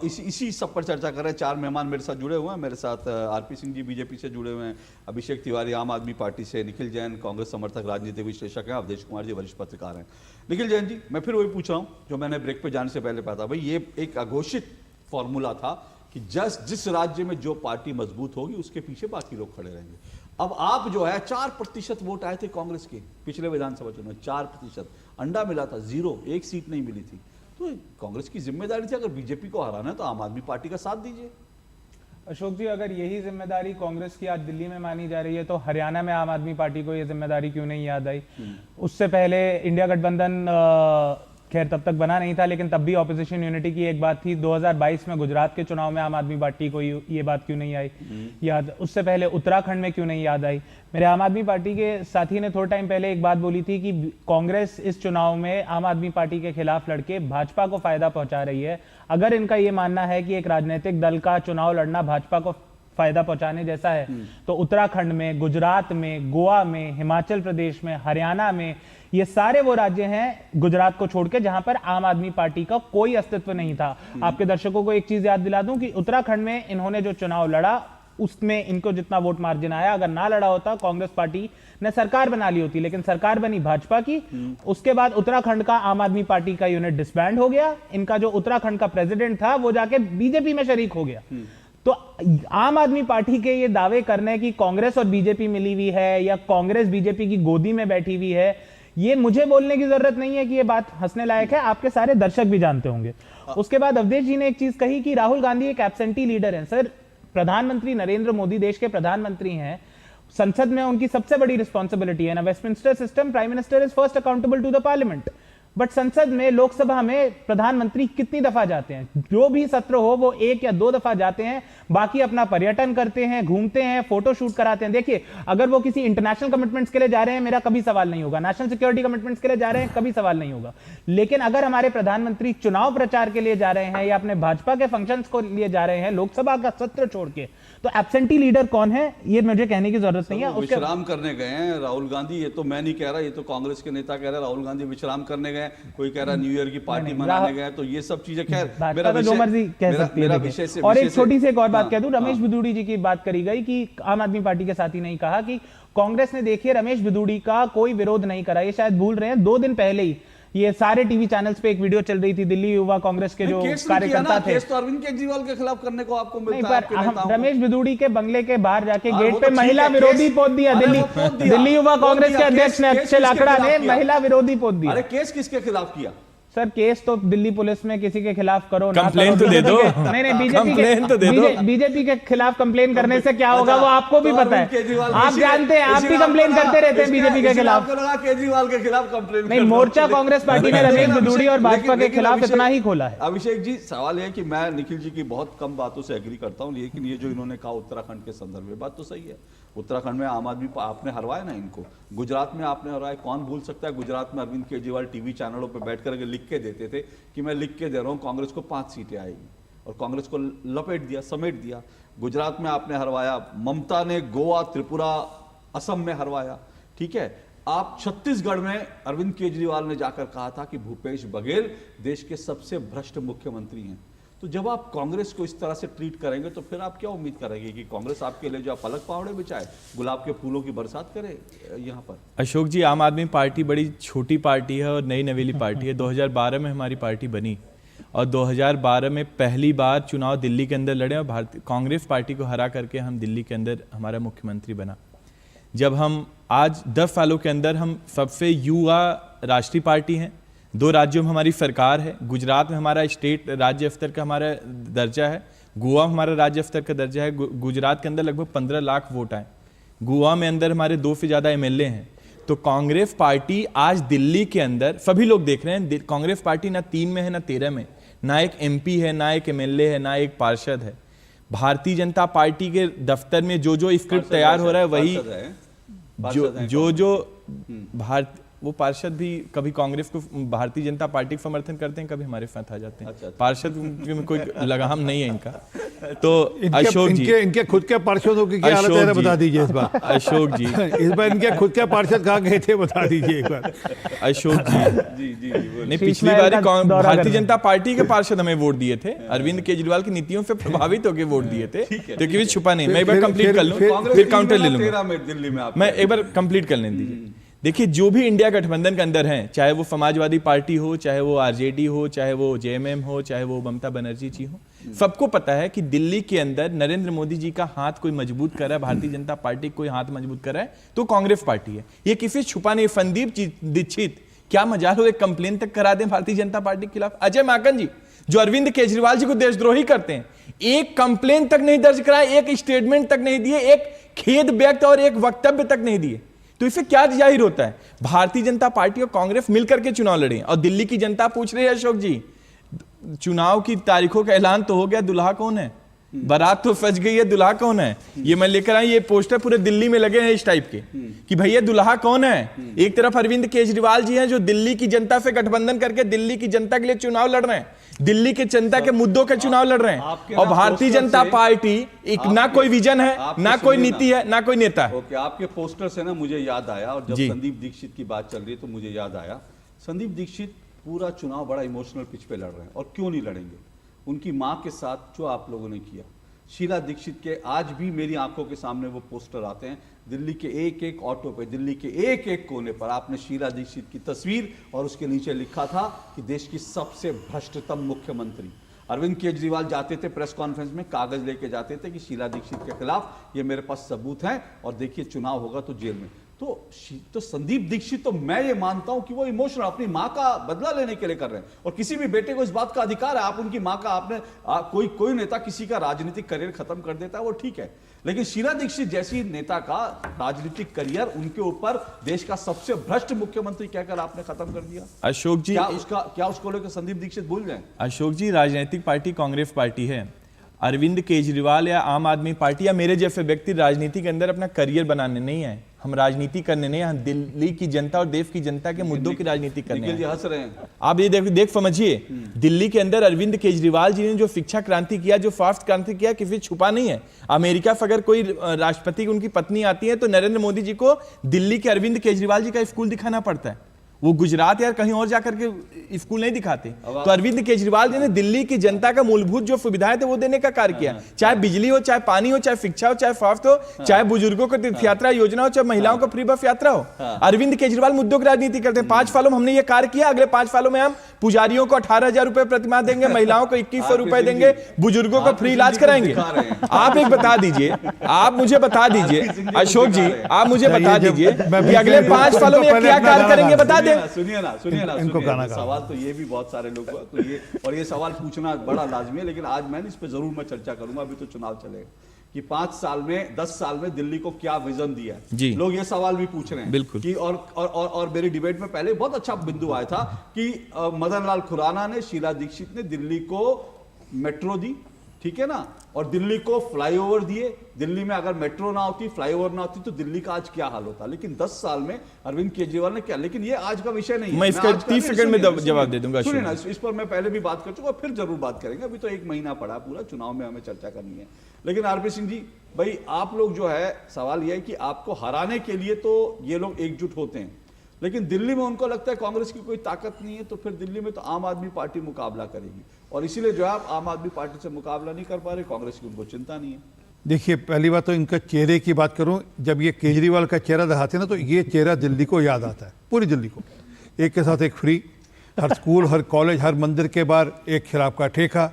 इसी सब पर चर्चा कर रहे हैं। 4 मेहमान मेरे साथ जुड़े हुए हैं। मेरे साथ RP सिंह जी बीजेपी से जुड़े हुए हैं, अभिषेक तिवारी आम आदमी पार्टी से, निखिल जैन कांग्रेस समर्थक राजनीतिक विश्लेषक हैं, अवधेश कुमार जी वरिष्ठ पत्रकार हैं। निखिल जैन जी, मैं फिर वही पूछ रहा हूँ जो मैंने ब्रेक पे जाने से पहले कहा था, भाई ये एक अघोषित फॉर्मूला था कि जिस राज्य में जो पार्टी मजबूत होगी उसके पीछे बाकी लोग खड़े रहेंगे। अब आप जो है 4% वोट आए थे कांग्रेस के पिछले विधानसभा चुनाव में, 4% अंडा मिला था, 0 एक सीट नहीं मिली थी। तो कांग्रेस की जिम्मेदारी थी अगर बीजेपी को हराना है तो आम आदमी पार्टी का साथ दीजिए। अशोक जी, अगर यही जिम्मेदारी कांग्रेस की आज दिल्ली में मानी जा रही है तो हरियाणा में आम आदमी पार्टी को ये जिम्मेदारी क्यों नहीं याद आई? उससे पहले इंडिया गठबंधन खैर तब तक बना नहीं था, लेकिन तब भी ऑपोजिशन यूनिटी की एक बात थी। 2022 में गुजरात के चुनाव में आम आदमी पार्टी को ये बात क्यों नहीं आई याद? उससे पहले उत्तराखंड में क्यों नहीं याद आई? मेरे आम आदमी पार्टी के साथी ने थोड़ा टाइम पहले एक बात बोली थी कि कांग्रेस इस चुनाव में आम आदमी पार्टी के खिलाफ लड़के भाजपा को फायदा पहुंचा रही है। अगर इनका ये मानना है कि एक राजनीतिक दल का चुनाव लड़ना भाजपा को फायदा पहुंचाने जैसा है, तो उत्तराखंड में, गुजरात में, गोवा में, हिमाचल प्रदेश में, हरियाणा में, ये सारे वो राज्य हैं गुजरात को छोड़ के जहां पर आम आदमी पार्टी का कोई अस्तित्व नहीं था। आपके दर्शकों को एक चीज याद दिला दूं कि उत्तराखंड में इन्होंने जो चुनाव लड़ा उसमें इनको जितना वोट मार्जिन आया, अगर ना लड़ा होता कांग्रेस पार्टी ने सरकार बना ली होती, लेकिन सरकार बनी भाजपा की। उसके बाद उत्तराखंड का आम आदमी पार्टी का यूनिट डिसबैंड हो गया। इनका जो उत्तराखंड का प्रेसिडेंट था वो जाके बीजेपी में शरीक हो गया। तो आम आदमी पार्टी के ये दावे करने की कांग्रेस और बीजेपी मिली हुई है या कांग्रेस बीजेपी की गोदी में बैठी हुई है, ये मुझे बोलने की जरूरत नहीं है कि ये बात हंसने लायक है, आपके सारे दर्शक भी जानते होंगे। उसके बाद अवधेश जी ने एक चीज कही कि राहुल गांधी एक एब्सेंटी लीडर है। सर, प्रधानमंत्री नरेंद्र मोदी देश के प्रधानमंत्री हैं, संसद में उनकी सबसे बड़ी रिस्पॉन्सिबिलिटी है ना। Westminster system, prime minister is first accountable to the parliament, but संसद में, लोकसभा में प्रधानमंत्री कितनी दफा जाते हैं? जो भी सत्र हो वो 1 या 2 दफा जाते हैं, बाकी अपना पर्यटन करते हैं, घूमते हैं, फोटो शूट कराते हैं। देखिए, अगर वो किसी इंटरनेशनल कमिटमेंट्स के लिए जा रहे हैं, मेरा कभी सवाल नहीं होगा। नेशनल सिक्योरिटी कमिटमेंट्स के लिए जा रहे हैं, कभी सवाल नहीं होगा। लेकिन अगर हमारे प्रधानमंत्री चुनाव प्रचार के लिए जा रहे हैं या अपने भाजपा के फंक्शंस को लिए जा रहे हैं, लोकसभा का सत्र छोड़ के, तो एब्सेंटी लीडर कौन है ये मुझे कहने की जरूरत नहीं है। विश्राम करने गए हैं राहुल गांधी, ये तो मैं नहीं कह रहा, ये तो कांग्रेस के नेता कह रहे हैं राहुल गांधी विश्राम करने गए, कोई कह रहा न्यू ईयर की पार्टी मनाने गए। तो ये सब चीजें खैर मेरा जो मर्जी कह सकती है। और एक छोटी सी एक और बात कह दूं, रमेश बिदूड़ी जी की बात करी गई कि आम आदमी पार्टी के साथी ने कहा कि कांग्रेस ने, देखिए, रमेश बिदूड़ी का कोई विरोध नहीं करा। ये शायद भूल रहे हैं, 2 दिन पहले ही ये सारे टीवी चैनल्स पे एक वीडियो चल रही थी, दिल्ली युवा कांग्रेस के जो कार्यकर्ता थे। केस तो अरविंद केजरीवाल के खिलाफ करने को आपको मिलता है। पर रमेश बिदूड़ी के बंगले के बाहर जाके गेट पे महिला विरोधी पोत दिया। दिल्ली युवा कांग्रेस के अध्यक्ष ने, अक्षय लाकड़ा ने महिला विरोधी पोत दिया। अरे केस किसके खिलाफ किया? सर, केस तो दिल्ली पुलिस में किसी के खिलाफ करो, कंप्लेन तो दे दो। नहीं, बीजेपी के खिलाफ कंप्लेन करने से क्या होगा वो आपको भी पता है, आप जानते हैं, आप भी कंप्लेन करते रहते हैं बीजेपी के खिलाफ। केजरीवाल के खिलाफ कंप्लेन नहीं, मोर्चा कांग्रेस पार्टी ने रमेश बिदूड़ी और भाजपा के खिलाफ इतना ही खोला है। अभिषेक जी, सवाल है कि मैं निखिल जी की बहुत कम बातों से एग्री करता हूं, लेकिन ये जो इन्होंने कहा उत्तराखंड के संदर्भ में, बात तो सही है। उत्तराखंड में आम आदमी आपने हरवाया ना इनको, गुजरात में आपने हरवाया। कौन भूल सकता है गुजरात में अरविंद केजरीवाल टीवी चैनलों पे बैठ करके लिख के देते थे कि मैं लिख के दे रहा हूं कांग्रेस को 5 सीटें आएगी, और कांग्रेस को लपेट दिया, समेट दिया। गुजरात में आपने हरवाया, ममता ने गोवा, त्रिपुरा, असम में हरवाया, ठीक है। आप छत्तीसगढ़ में अरविंद केजरीवाल ने जाकर कहा था कि भूपेश बघेल देश के सबसे भ्रष्ट मुख्यमंत्री हैं। तो जब आप कांग्रेस को इस तरह से ट्रीट करेंगे तो फिर आप क्या उम्मीद करेंगे कि कांग्रेस आपके लिए जो पलक पावड़े बिछाए, गुलाब के फूलों की बरसात करे यहाँ पर? अशोक जी, आम आदमी पार्टी बड़ी छोटी पार्टी है और नई नवेली पार्टी है। 2012 में हमारी पार्टी बनी और 2012 में पहली बार चुनाव दिल्ली के अंदर लड़े और कांग्रेस पार्टी को हरा करके हम दिल्ली के अंदर हमारा मुख्यमंत्री बना। जब हम आज 10 सालों के अंदर हम सबसे युवा राष्ट्रीय पार्टी हैं, 2 राज्यों में हमारी सरकार है। गुजरात में हमारा स्टेट राज्य स्तर का हमारा दर्जा है, गोवा में हमारा राज्य स्तर का दर्जा है। गुजरात के अंदर लगभग 15 लाख वोट आए, गोवा में अंदर हमारे 2 से ज़्यादा एमएलए हैं। तो कांग्रेस पार्टी आज दिल्ली के अंदर सभी लोग देख रहे हैं, कांग्रेस पार्टी ना 3 में है ना 13 में, ना एक एमपी है, ना एक एमएलए है, ना एक पार्षद है। भारतीय जनता पार्टी के दफ्तर में जो स्क्रिप्ट तैयार हो रहा है वही जो वो पार्षद भी कभी कांग्रेस को, भारतीय जनता पार्टी को समर्थन करते हैं, कभी हमारे साथ आ जाते हैं। अच्छा। पार्षद में कोई लगाम नहीं है इनका। तो अशोक जी, इनके खुद के पार्षदों की क्या हालत है बता दीजिए इस बार। अशोक जी, इस बार इनके खुद के पार्षद कहाँ गए थे बता दीजिए एक बार। अशोक जी नहीं, पिछली बार भारतीय जनता पार्टी के पार्षद हमें वोट दिए थे, अरविंद केजरीवाल की नीतियों से प्रभावित होकर वोट दिए थे, क्योंकि छुपा नहीं। मैं एक बार कंप्लीट कर लूँ, फिर काउंटर ले लूंगा। मैं एक बार कंप्लीट कर लेने दीजिए। देखिए, जो भी इंडिया गठबंधन के अंदर हैं, चाहे वो समाजवादी पार्टी हो, चाहे वो आरजेडी हो, चाहे वो जेएमएम हो, चाहे वो ममता बनर्जी जी हो, सबको पता है कि दिल्ली के अंदर नरेंद्र मोदी जी का हाथ कोई मजबूत कर रहा है, भारतीय जनता पार्टी कोई हाथ मजबूत कर रहा है तो कांग्रेस पार्टी है। ये किसी छुपा नहीं। संदीप दीक्षित क्या मजाल हो, एक कंप्लेन तक करा दें भारतीय जनता पार्टी के खिलाफ। अजय माकन जी, जो अरविंद केजरीवाल जी को देशद्रोही करते हैं, एक कंप्लेन तक नहीं दर्ज कराए, एक स्टेटमेंट तक नहीं दिए, एक खेद व्यक्त और एक वक्तव्य तक नहीं दिए। तो इससे क्या जाहिर होता है? भारतीय जनता पार्टी और कांग्रेस मिलकर के चुनाव लड़े और दिल्ली की जनता पूछ रही है अशोक जी, चुनाव की तारीखों का ऐलान तो हो गया, दुल्हा कौन है? बारात तो फंस गई है, दुल्हा कौन है? ये मैं लेकर आई, ये पोस्टर पूरे दिल्ली में लगे हैं इस टाइप के कि भैया दुल्हा कौन है। एक तरफ अरविंद केजरीवाल जी हैं जो दिल्ली की जनता से गठबंधन करके दिल्ली की जनता के लिए चुनाव लड़ रहे हैं, दिल्ली के जनता के मुद्दों के चुनाव लड़ रहे हैं, और भारतीय जनता पार्टी एक ना कोई विजन है, ना कोई नीति है, ना कोई नेता है। ओके, आपके पोस्टर से ना मुझे याद आया, और जब संदीप दीक्षित की बात चल रही है तो मुझे याद आया, संदीप दीक्षित पूरा चुनाव बड़ा इमोशनल पिच पे लड़ रहे हैं, और क्यों नहीं लड़ेंगे? उनकी मां के साथ जो आप लोगों ने किया, शीला दीक्षित के आज भी मेरी आंखों के सामने वो पोस्टर आते हैं, दिल्ली के एक एक ऑटो पे, दिल्ली के एक एक कोने पर आपने शीला दीक्षित की तस्वीर और उसके नीचे लिखा था कि देश की सबसे भ्रष्टतम मुख्यमंत्री। अरविंद केजरीवाल जाते थे प्रेस कॉन्फ्रेंस में, कागज लेके जाते थे कि शीला दीक्षित के खिलाफ ये मेरे पास सबूत हैं और देखिए चुनाव होगा तो जेल में। तो संदीप दीक्षित, तो मैं ये मानता हूं कि वो इमोशनल अपनी मां का बदला लेने के लिए कर रहे हैं, और किसी भी बेटे को इस बात का अधिकार है। आप उनकी मां का, आपने कोई नेता किसी का राजनीतिक करियर खत्म कर देता है, वो ठीक है, लेकिन शीला दीक्षित जैसी नेता का राजनीतिक करियर उनके ऊपर देश का सबसे भ्रष्ट मुख्यमंत्री कहकर आपने खत्म कर दिया। अशोक जी, क्या उसको लेकर संदीप दीक्षित भूल जाए? अशोक जी, राजनीतिक पार्टी कांग्रेस पार्टी है। अरविंद केजरीवाल या आम आदमी पार्टी या मेरे जैसे व्यक्ति राजनीति के अंदर अपना करियर बनाने नहीं आए, हम राजनीति करने नहीं, हम दिल्ली की जनता और देश की जनता के मुद्दों की राजनीति करने हैं। हंस रहे हैं आप ये देख समझिए, दिल्ली के अंदर अरविंद केजरीवाल जी ने जो शिक्षा क्रांति किया, जो फास्ट क्रांति किया, किसी छुपा नहीं है। अमेरिका से अगर कोई राष्ट्रपति की उनकी पत्नी आती है तो नरेंद्र मोदी जी को दिल्ली के अरविंद केजरीवाल जी का स्कूल दिखाना पड़ता है, वो गुजरात या कहीं और जाकर के स्कूल नहीं दिखाते। तो अरविंद केजरीवाल जी ने दिल्ली की जनता का मूलभूत जो सुविधाएं थे वो देने का कार्य किया, चाहे बिजली हो, चाहे पानी हो, चाहे शिक्षा हो, चाहे स्वास्थ्य हो, चाहे बुजुर्गों को तीर्थ यात्रा योजना हो, चाहे महिलाओं को फ्री बस यात्रा हो। अरविंद केजरीवाल मुद्दों की राजनीति करते हैं। 5 सालों में हमने ये कार्य किया, अगले 5 सालों में हम पुजारियों को 18,000 रुपए प्रतिमाह देंगे, महिलाओं को 2100 रुपए देंगे, बुजुर्गों को फ्री इलाज कराएंगे। आप एक बता दीजिए, आप मुझे बता दीजिए अशोक जी, आप मुझे बता दीजिए कि अगले 5 सालों में क्या कार्य करेंगे, बता दें। सुनिए ना, सवाल तो ये भी बहुत सारे लोग तो ये, और ये सवाल पूछना बड़ा लाजमी है, लेकिन आज मैं इस पे जरूर मैं चर्चा करूंगा। अभी तो चुनाव चलेगा कि 5 साल में, 10 साल में दिल्ली को क्या विजन दिया है, लोग ये सवाल भी पूछ रहे हैं। बिल्कुल कि और मेरी डिबेट में पहले बहुत अच्छा बिंदु आया था कि मदन लाल खुराना ने, शीला दीक्षित ने दिल्ली को मेट्रो दी, ठीक है ना, और दिल्ली को फ्लाईओवर दिए। दिल्ली में अगर मेट्रो ना होती, फ्लाईओवर ना होती तो दिल्ली का आज क्या हाल होता। लेकिन 10 साल में अरविंद केजरीवाल ने क्या, लेकिन ये आज का विषय नहीं है। मैं इसका 30 सेकंड में जवाब दे दूंगा। सुनिए ना, इस पर मैं पहले भी बात कर चुका, फिर जरूर बात करेंगे। अभी तो 1 महीना पड़ा पूरा, चुनाव में हमें चर्चा करनी है। लेकिन आरपी सिंह जी, भाई आप लोग जो है, सवाल यह है कि आपको हराने के लिए तो ये लोग एकजुट होते हैं, लेकिन दिल्ली में उनको लगता है कांग्रेस की कोई ताकत नहीं है, तो फिर दिल्ली में तो आम आदमी पार्टी मुकाबला करेगी, और इसीलिए जो है आप आम आदमी पार्टी से मुकाबला नहीं कर पा रहे, कांग्रेस की उनको चिंता नहीं है। देखिए, पहली बात तो इनका चेहरे की बात करूं, जब ये केजरीवाल का चेहरा दिखाते हैं ना, तो ये चेहरा दिल्ली को याद आता है, पूरी दिल्ली को। एक के साथ एक फ्री, हर स्कूल, हर कॉलेज, हर मंदिर के बाहर एक शराब का ठेका।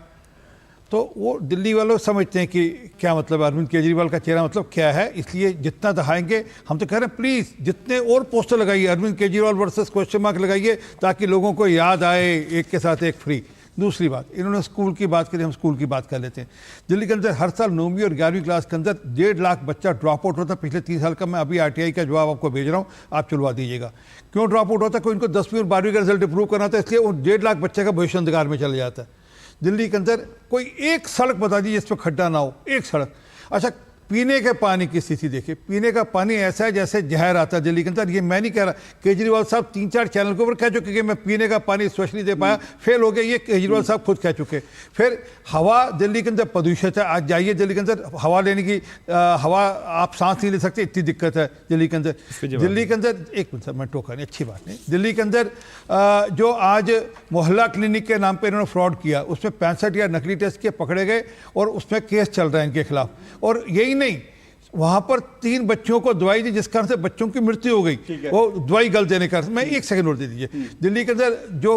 तो वो दिल्ली वालों समझते हैं कि क्या मतलब अरविंद केजरीवाल का चेहरा मतलब क्या है, इसलिए जितना दिखाएंगे। हम तो कह रहे हैं प्लीज़ जितने और पोस्टर लगाइए, Arvind Kejriwal versus question mark लगाइए, ताकि लोगों को याद आए एक के साथ एक फ्री। दूसरी बात, इन्होंने स्कूल की बात करी, हम स्कूल की बात कर लेते हैं। दिल्ली के अंदर हर साल 9वीं और 11वीं क्लास के अंदर 1.5 लाख बच्चा ड्रॉप आउट होता है पिछले 3 साल का। मैं अभी RTI का जवाब आपको भेज रहा हूँ, आप चलवा दीजिएगा। क्यों ड्रॉप आउट होता है? कोई इनको 10वीं और 12वीं का रिजल्ट इंप्रूव करना था, इसलिए वो 1.5 लाख बच्चे का भविष्य अंधकार में चला जाता है। दिल्ली के अंदर कोई एक सड़क बता दीजिए जिस पर खड्डा ना हो, एक सड़क। अच्छा, पीने के पानी की स्थिति देखिए, पीने का पानी ऐसा है जैसे जहर आता है दिल्ली के अंदर। ये मैं नहीं कह रहा, केजरीवाल साहब 3-4 चैनल के ऊपर कह चुके कि मैं पीने का पानी स्वच्छ नहीं दे पाया, फेल हो गया, ये केजरीवाल साहब खुद कह चुके। फिर हवा दिल्ली के अंदर प्रदूषित है, आज जाइए दिल्ली के अंदर हवा लेने की, हवा आप सांस नहीं ले सकते, इतनी दिक्कत है दिल्ली के अंदर। दिल्ली के अंदर, एक मिनट सर, मैं टोका नहीं, अच्छी बात नहीं। दिल्ली के अंदर जो आज मोहल्ला क्लिनिक के नाम पर इन्होंने फ्रॉड किया, उसमें 65 या नकली टेस्ट के पकड़े गए और उसमें केस चल रहा है इनके खिलाफ। और यही नहीं, वहां पर 3 बच्चों को दवाई दी जिस कारण से बच्चों की मृत्यु हो गई, वो दवाई गलत देने का। मैं 1 सेकंड और दे दीजिए। दिल्ली के अंदर जो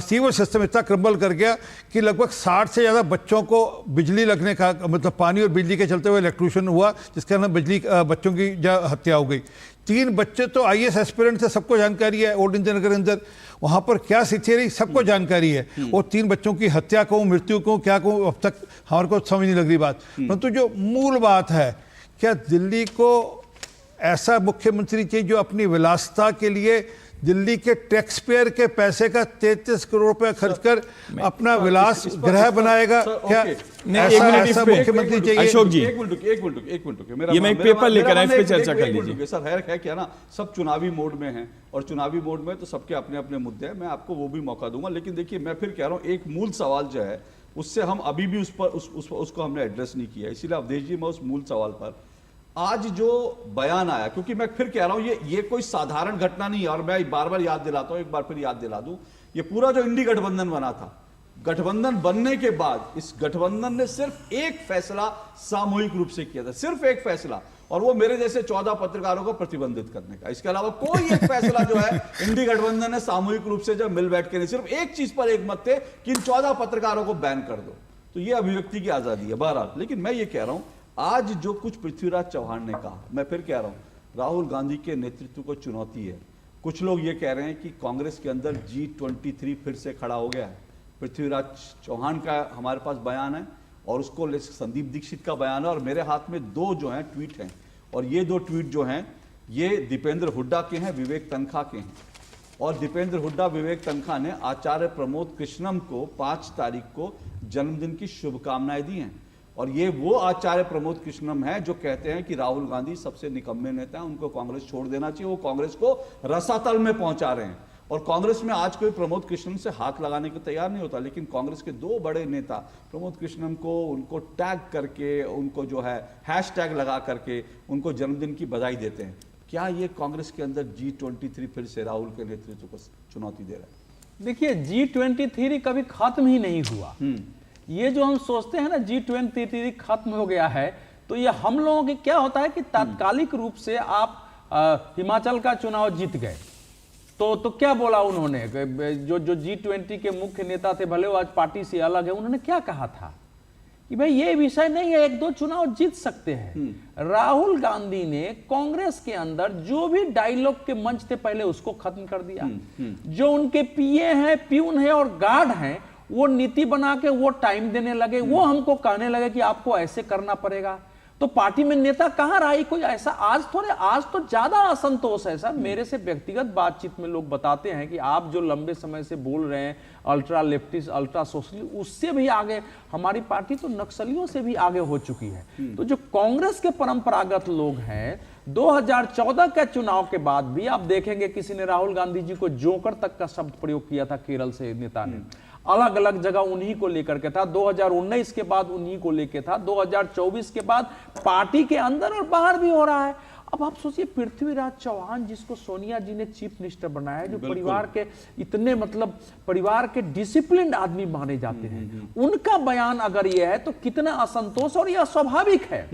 सीवर सिस्टम इतना क्रम्बल कर गया कि लगभग 60 से ज़्यादा बच्चों को बिजली लगने का, मतलब पानी और बिजली के चलते हुए इलेक्ट्रोक्यूशन हुआ, जिसके कारण बच्चों की हत्या हो गई। 3 बच्चे तो IAS एस्पिरेंट से, सबको जानकारी है। ओल्ड इंडिया नगर के अंदर वहाँ पर क्या स्थिति रही सबको जानकारी है। और 3 बच्चों की हत्या को, मृत्यु को, क्या को, अब तक हमारे को समझ नहीं लग रही बात। परंतु जो मूल बात है, क्या दिल्ली को ऐसा मुख्यमंत्री चाहिए जो अपनी विलासिता के लिए दिल्ली के टैक्स पेयर के पैसे का 33 करोड़ रुपए खर्च कर अपना विलास गृह बनाएगा? क्या ऐसा मुख्यमंत्री चाहिए? अशोक जी, एक मिनट, ये मैं एक पेपर लेकर आया, इस पे चर्चा कर लीजिए। सर है क्या ना, सब चुनावी मोड में हैं और चुनावी मोड में तो सबके अपने अपने मुद्दे हैं, मैं आपको वो भी मौका दूंगा। लेकिन देखिए, मैं फिर कह रहा हूँ, एक मूल सवाल जो है उससे हम अभी भी उसको हमने एड्रेस नहीं किया। इसीलिए अवधेश जी, मैं उस मूल सवाल पर आज जो बयान आया, क्योंकि मैं फिर कह रहा हूं ये कोई साधारण घटना नहीं है, और मैं बार बार याद दिलाता हूं, एक बार फिर याद दिला दूं, ये पूरा जो इंडी गठबंधन बना था, गठबंधन बनने के बाद इस गठबंधन ने सिर्फ एक फैसला सामूहिक रूप से किया था, सिर्फ एक फैसला, और वो मेरे जैसे 14 पत्रकारों को प्रतिबंधित करने का। इसके अलावा कोई एक फैसला जो है इंडी गठबंधन ने सामूहिक रूप से जब मिल बैठ के नहीं, सिर्फ एक चीज पर एक मत थे कि इन 14 पत्रकारों को बैन कर दो। तो ये अभिव्यक्ति की आजादी है बहरहाल। लेकिन मैं ये कह रहा हूं, आज जो कुछ पृथ्वीराज चौहान ने कहा, मैं फिर कह रहा हूं, राहुल गांधी के नेतृत्व को चुनौती है। कुछ लोग ये कह रहे हैं कि कांग्रेस के अंदर G23 फिर से खड़ा हो गया है। पृथ्वीराज चौहान का हमारे पास बयान है और उसको संदीप दीक्षित का बयान है, और मेरे हाथ में 2 जो हैं ट्वीट हैं, और ये 2 ट्वीट जो हैं ये दीपेंद्र हुड्डा के हैं, विवेक तनखा के हैं। और दीपेंद्र हुड्डा, विवेक तनखा ने आचार्य प्रमोद कृष्णम को 5 तारीख को जन्मदिन की शुभकामनाएं दी हैं। और ये वो आचार्य प्रमोद कृष्णम है जो कहते हैं कि राहुल गांधी सबसे निकम्मे नेता हैं, उनको कांग्रेस छोड़ देना चाहिए, वो कांग्रेस को रसातल में पहुंचा रहे हैं। और कांग्रेस में आज कोई प्रमोद कृष्णम से हाथ लगाने को तैयार नहीं होता, लेकिन कांग्रेस के 2 बड़े नेता प्रमोद कृष्णम को, उनको टैग करके, उनको जो है हैशटैग लगा करके उनको जन्मदिन की बधाई देते हैं। क्या ये कांग्रेस के अंदर G23 फिर से राहुल के नेतृत्व को चुनौती दे रहा है? देखिए, G23 कभी खत्म ही नहीं हुआ। ये जो हम सोचते हैं ना G23 खत्म हो गया है, तो ये हम लोगों के क्या होता है कि तात्कालिक रूप से आप हिमाचल का चुनाव जीत गए, तो क्या बोला उन्होंने, जो G20 के मुख्य नेता थे, भले वो आज पार्टी से अलग है, उन्होंने क्या कहा था कि भाई ये विषय नहीं है, 1-2 चुनाव जीत सकते हैं। राहुल गांधी ने कांग्रेस के अंदर जो भी डायलॉग के मंच थे पहले उसको खत्म कर दिया। जो उनके पीए हैं, प्यून है और गार्ड हैं, वो नीति बना के वो टाइम देने लगे, वो हमको कहने लगे कि आपको ऐसे करना पड़ेगा। तो पार्टी में नेता कहां रहा? कोई ऐसा आज तो ज्यादा असंतोष है सर। मेरे से व्यक्तिगत बातचीत में लोग बताते हैं कि आप जो लंबे समय से बोल रहे हैं अल्ट्रा लेफ्टिस्ट, अल्ट्रा सोशलिस्ट, उससे भी आगे हमारी पार्टी तो नक्सलियों से भी आगे हो चुकी है। तो जो कांग्रेस के परंपरागत लोग हैं, 2014 के चुनाव के बाद भी आप देखेंगे किसी ने राहुल गांधी जी को जोकर तक का शब्द प्रयोग किया था, केरल से नेता ने, अलग अलग जगह उन्हीं को लेकर के था। 2019 के बाद उन्हीं को लेकर था, 2024 के बाद पार्टी के अंदर और बाहर भी हो रहा है। अब आप सोचिए, पृथ्वीराज चौहान जिसको सोनिया जी ने चीफ मिनिस्टर बनाया है, जो परिवार के इतने मतलब परिवार के डिसिप्लिन्ड आदमी माने जाते हैं, उनका बयान अगर यह है तो कितना असंतोष, और यह स्वाभाविक है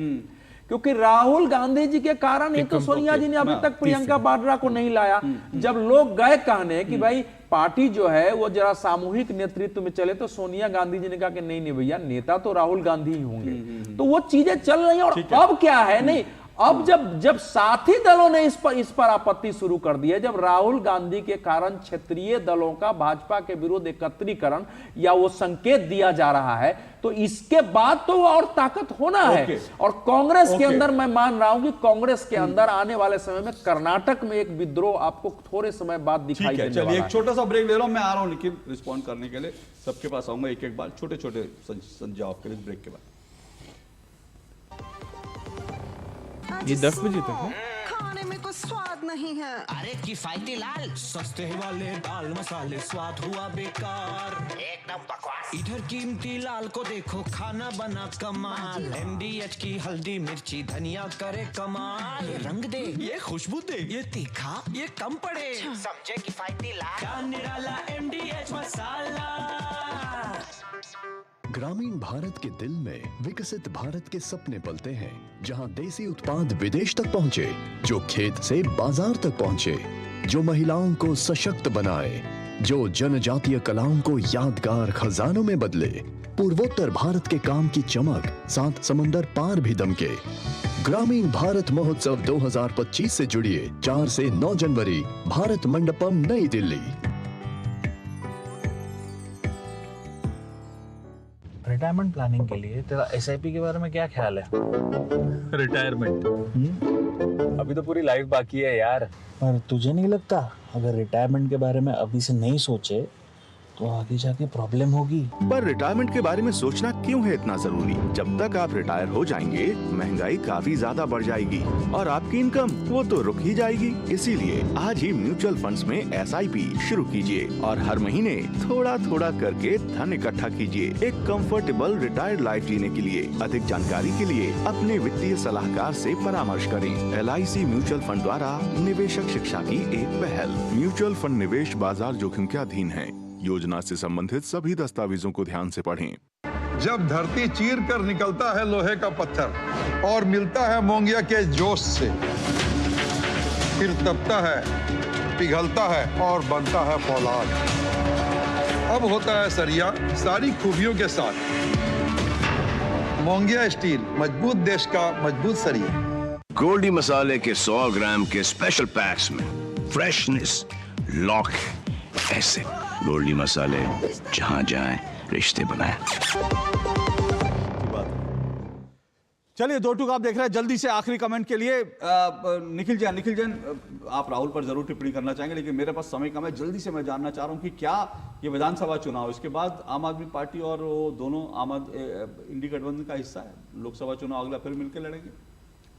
क्योंकि राहुल गांधी जी के कारण ही तो सोनिया जी ने अभी तक प्रियंका वाड्रा को नहीं लाया। जब लोग गए कहने कि भाई पार्टी जो है वो जरा सामूहिक नेतृत्व में चले, तो सोनिया गांधी जी ने कहा कि नहीं भैया, नेता तो राहुल गांधी ही होंगे। तो वो चीजें चल रही हैं। और अब क्या है, नहीं अब जब साथी दलों ने इस पर आपत्ति शुरू कर दी है, जब राहुल गांधी के कारण क्षेत्रीय दलों का भाजपा के विरुद्ध एकत्रीकरण या वो संकेत दिया जा रहा है, तो इसके बाद तो और ताकत होना है। और कांग्रेस के अंदर मैं मान रहा हूं कि कांग्रेस के अंदर आने वाले समय में कर्नाटक में एक विद्रोह आपको थोड़े समय बाद दिखाई देने वाला है। एक छोटा सा ब्रेक ले रहा हूं, मैं आ रहा हूं लेकिन रिस्पॉन्ड करने के लिए सबके पास आऊंगा एक बार, छोटे छोटे संजाव के लिए ब्रेक के बाद। ये 10 बजे तक है। खाने में कोई स्वाद नहीं है। अरे किफायती लाल, सस्ते वाले दाल मसाले, स्वाद हुआ बेकार, एकदम बकवास। इधर कीमती लाल को देखो, खाना बना कमाल। MDH की हल्दी मिर्ची धनिया करे कमाल। ये रंग दे, ये खुशबू दे, ये तीखा, ये कम पड़े, समझे किफायती लाल। क्या निराला MDH मसाला। ग्रामीण भारत के दिल में विकसित भारत के सपने पलते हैं, जहां देसी उत्पाद विदेश तक पहुंचे, जो खेत से बाजार तक पहुंचे, जो महिलाओं को सशक्त बनाए, जो जनजातीय कलाओं को यादगार खजानों में बदले। पूर्वोत्तर भारत के काम की चमक 7 समंदर पार भी दमके। ग्रामीण भारत महोत्सव 2025 से जुड़िए 4 से 9 जनवरी, भारत मंडपम, नई दिल्ली। रिटायरमेंट प्लानिंग के लिए तेरा एसआईपी के बारे में क्या ख्याल है? रिटायरमेंट अभी तो पूरी लाइफ बाकी है यार। पर तुझे नहीं लगता अगर रिटायरमेंट के बारे में अभी से नहीं सोचे तो आगे जाके प्रॉब्लम होगी? पर रिटायरमेंट के बारे में सोचना क्यों है इतना जरूरी? जब तक आप रिटायर हो जाएंगे महंगाई काफी ज्यादा बढ़ जाएगी और आपकी इनकम वो तो रुक ही जाएगी। इसीलिए आज ही म्यूचुअल फंड्स में एसआईपी शुरू कीजिए और हर महीने थोड़ा थोड़ा करके धन इकट्ठा कीजिए एक कंफर्टेबल रिटायर्ड लाइफ जीने के लिए। अधिक जानकारी के लिए अपने वित्तीय सलाहकार से परामर्श करें। LIC म्यूचुअल फंड द्वारा निवेशक शिक्षा की एक पहल। म्यूचुअल फंड निवेश बाजार जोखिम के अधीन है। योजना से संबंधित सभी दस्तावेजों को ध्यान से पढ़ें। जब धरती चीर कर निकलता है लोहे का पत्थर और मिलता है मोंगिया के जोश से, फिर तपता है, पिघलता है और बनता है फौलाद। अब होता है सरिया सारी खूबियों के साथ। मोंगिया स्टील, मजबूत देश का मजबूत सरिया। गोल्डी मसाले के 100 ग्राम के स्पेशल पैक्स में फ्रेशनेस, लॉक ऐसे। गोल्डी मसाले, जहां जाएं रिश्ते बनाएं। चलिए, 2 टूक आप देख रहे हैं। जल्दी से आखिरी कमेंट के लिए निखिल जैन, आप राहुल पर जरूर टिप्पणी करना चाहेंगे, लेकिन मेरे पास समय कम है। जल्दी से मैं जानना चाह रहा हूं कि क्या ये विधानसभा चुनाव, इसके बाद आम आदमी पार्टी और वो दोनों इंडी गठबंधन का हिस्सा है, लोकसभा चुनाव अगला फिर मिलकर लड़ेंगे?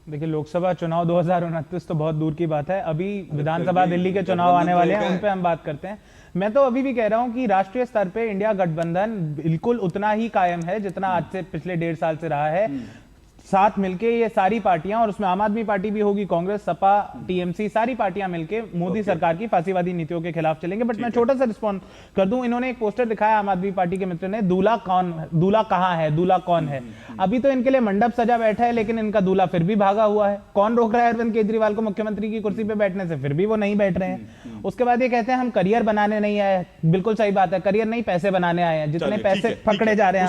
देखिए, लोकसभा चुनाव 2029 तो बहुत दूर की बात है। अभी विधानसभा दिल्ली के चुनाव आने वाले हैं, उन पे हम बात करते हैं। मैं तो अभी भी कह रहा हूं कि राष्ट्रीय स्तर पे इंडिया गठबंधन बिल्कुल उतना ही कायम है जितना आज से पिछले 1.5 साल से रहा है। साथ मिलके ये सारी पार्टियां, और उसमें आम आदमी पार्टी भी होगी, कांग्रेस, सपा, टीएमसी, सारी पार्टियां मिलके मोदी सरकार की फांसीवादी नीतियों के खिलाफ चलेंगे। बट मैं छोटा सा रिस्पॉन्ड कर दूं, इन्होंने एक पोस्टर दिखाया आम आदमी पार्टी के मित्र ने, दूल्हा कहां है, दूल्हा कौन है। अभी तो इनके लिए मंडप सजा बैठा है, लेकिन इनका दूल्हा फिर भी भागा हुआ है। कौन रोक रहा है अरविंद केजरीवाल को मुख्यमंत्री की कुर्सी पे बैठने से? फिर भी वो नहीं बैठ रहे हैं। उसके बाद ये कहते हैं हम करियर बनाने नहीं आए। बिल्कुल सही बात है, करियर नहीं, पैसे बनाने आए हैं। जितने पैसे पकड़े जा रहे हैं,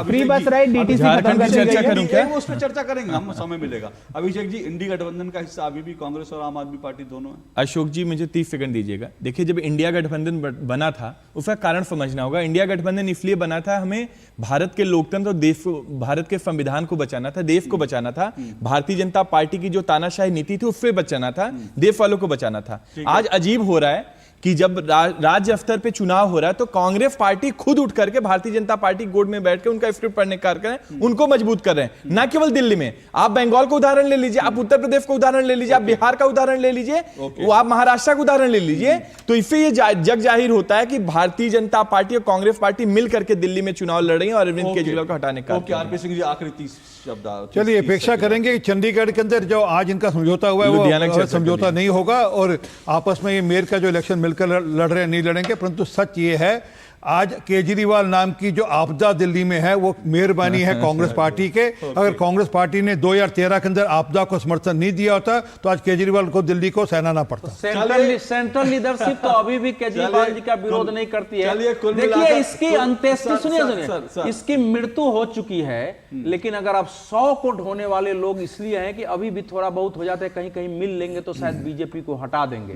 फ्री बस राइड, डीटीसी उस पर चर्चा करेंगे हम, समय मिलेगा। अभिषेक जी, इंडी गठबंधन का हिस्सा अभी भी कांग्रेस और आम आदमी पार्टी दोनों है। अशोक जी, मुझे 30 सेकंड दीजिएगा। देखिए, जब इंडिया गठबंधन बना था उसका कारण समझना होगा। इंडिया गठबंधन इसलिए बना था, हमें भारत के लोकतंत्र और देश को, भारत के संविधान को बचाना था, देश को बचाना था। भारतीय जनता पार्टी की जो तानाशाही नीति थी उससे बचाना था, देश वालों को बचाना था। आज अजीब हो रहा है कि जब राज्य स्तर पे चुनाव हो रहा है तो कांग्रेस पार्टी खुद उठ करके भारतीय जनता पार्टी गोद में बैठ के उनका स्क्रिप्ट पढ़ने का कार्य करें, उनको मजबूत कर रहे हैं। ना केवल दिल्ली में, आप बंगाल का उदाहरण ले लीजिए, आप उत्तर प्रदेश का उदाहरण ले लीजिए, आप बिहार का उदाहरण ले लीजिए, वो आप महाराष्ट्र का उदाहरण ले लीजिए। तो इससे ये जग जाहिर होता है कि भारतीय जनता पार्टी और कांग्रेस पार्टी मिल करके दिल्ली में चुनाव लड़ रही है और अरविंद केजरीवाल को हटाने का। आरपी सिंह जी, आखिरी 30 शब्द। चलिए, अपेक्षा करेंगे कि चंडीगढ़ के अंदर जो आज इनका समझौता हुआ है वो समझौता नहीं होगा और आपस में ये मेयर का जो इलेक्शन मिलकर लड़ रहे हैं, नहीं लड़ेंगे। परंतु सच ये है, आज केजरीवाल नाम की जो आपदा दिल्ली में है वो मेहरबानी है कांग्रेस पार्टी के। अगर कांग्रेस पार्टी ने 2013 के अंदर आपदा को समर्थन नहीं दिया होता तो आज केजरीवाल को दिल्ली को सहना पड़ता। सेंट्रल लीडरशिप तो अभी भी केजरीवाल जी का विरोध नहीं करती है। देखिए, इसकी अंत्येष्टि सुनिए, इसकी मृत्यु हो चुकी है, लेकिन अगर आप 100 को ढोने वाले लोग इसलिए हैं कि अभी भी थोड़ा बहुत हो जाता है, कहीं कहीं मिल लेंगे तो शायद बीजेपी को हटा देंगे।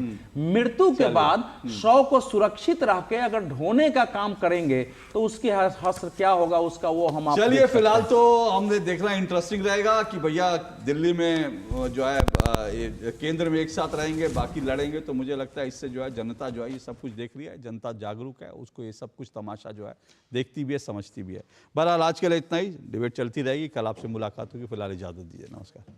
मृत्यु के बाद 100 को सुरक्षित रह के अगर ढोने का काम करेंगे तो उसकी हस्र क्या होगा उसका, वो हम आप चलिए, फिलहाल तो हमने देखना इंटरेस्टिंग रहेगा कि भैया दिल्ली में जो है केंद्र में एक साथ रहेंगे, बाकी लड़ेंगे। तो मुझे लगता है इससे जो है जनता जो है ये सब कुछ देख रही है, जनता जागरूक है, उसको ये सब कुछ तमाशा जो है देखती भी है, समझती भी है। बहरहाल आज के लिए इतना ही, डिबेट चलती रहेगी, कल आपसे मुलाकात होगी। फिलहाल इजाजत दीजिए, नमस्कार।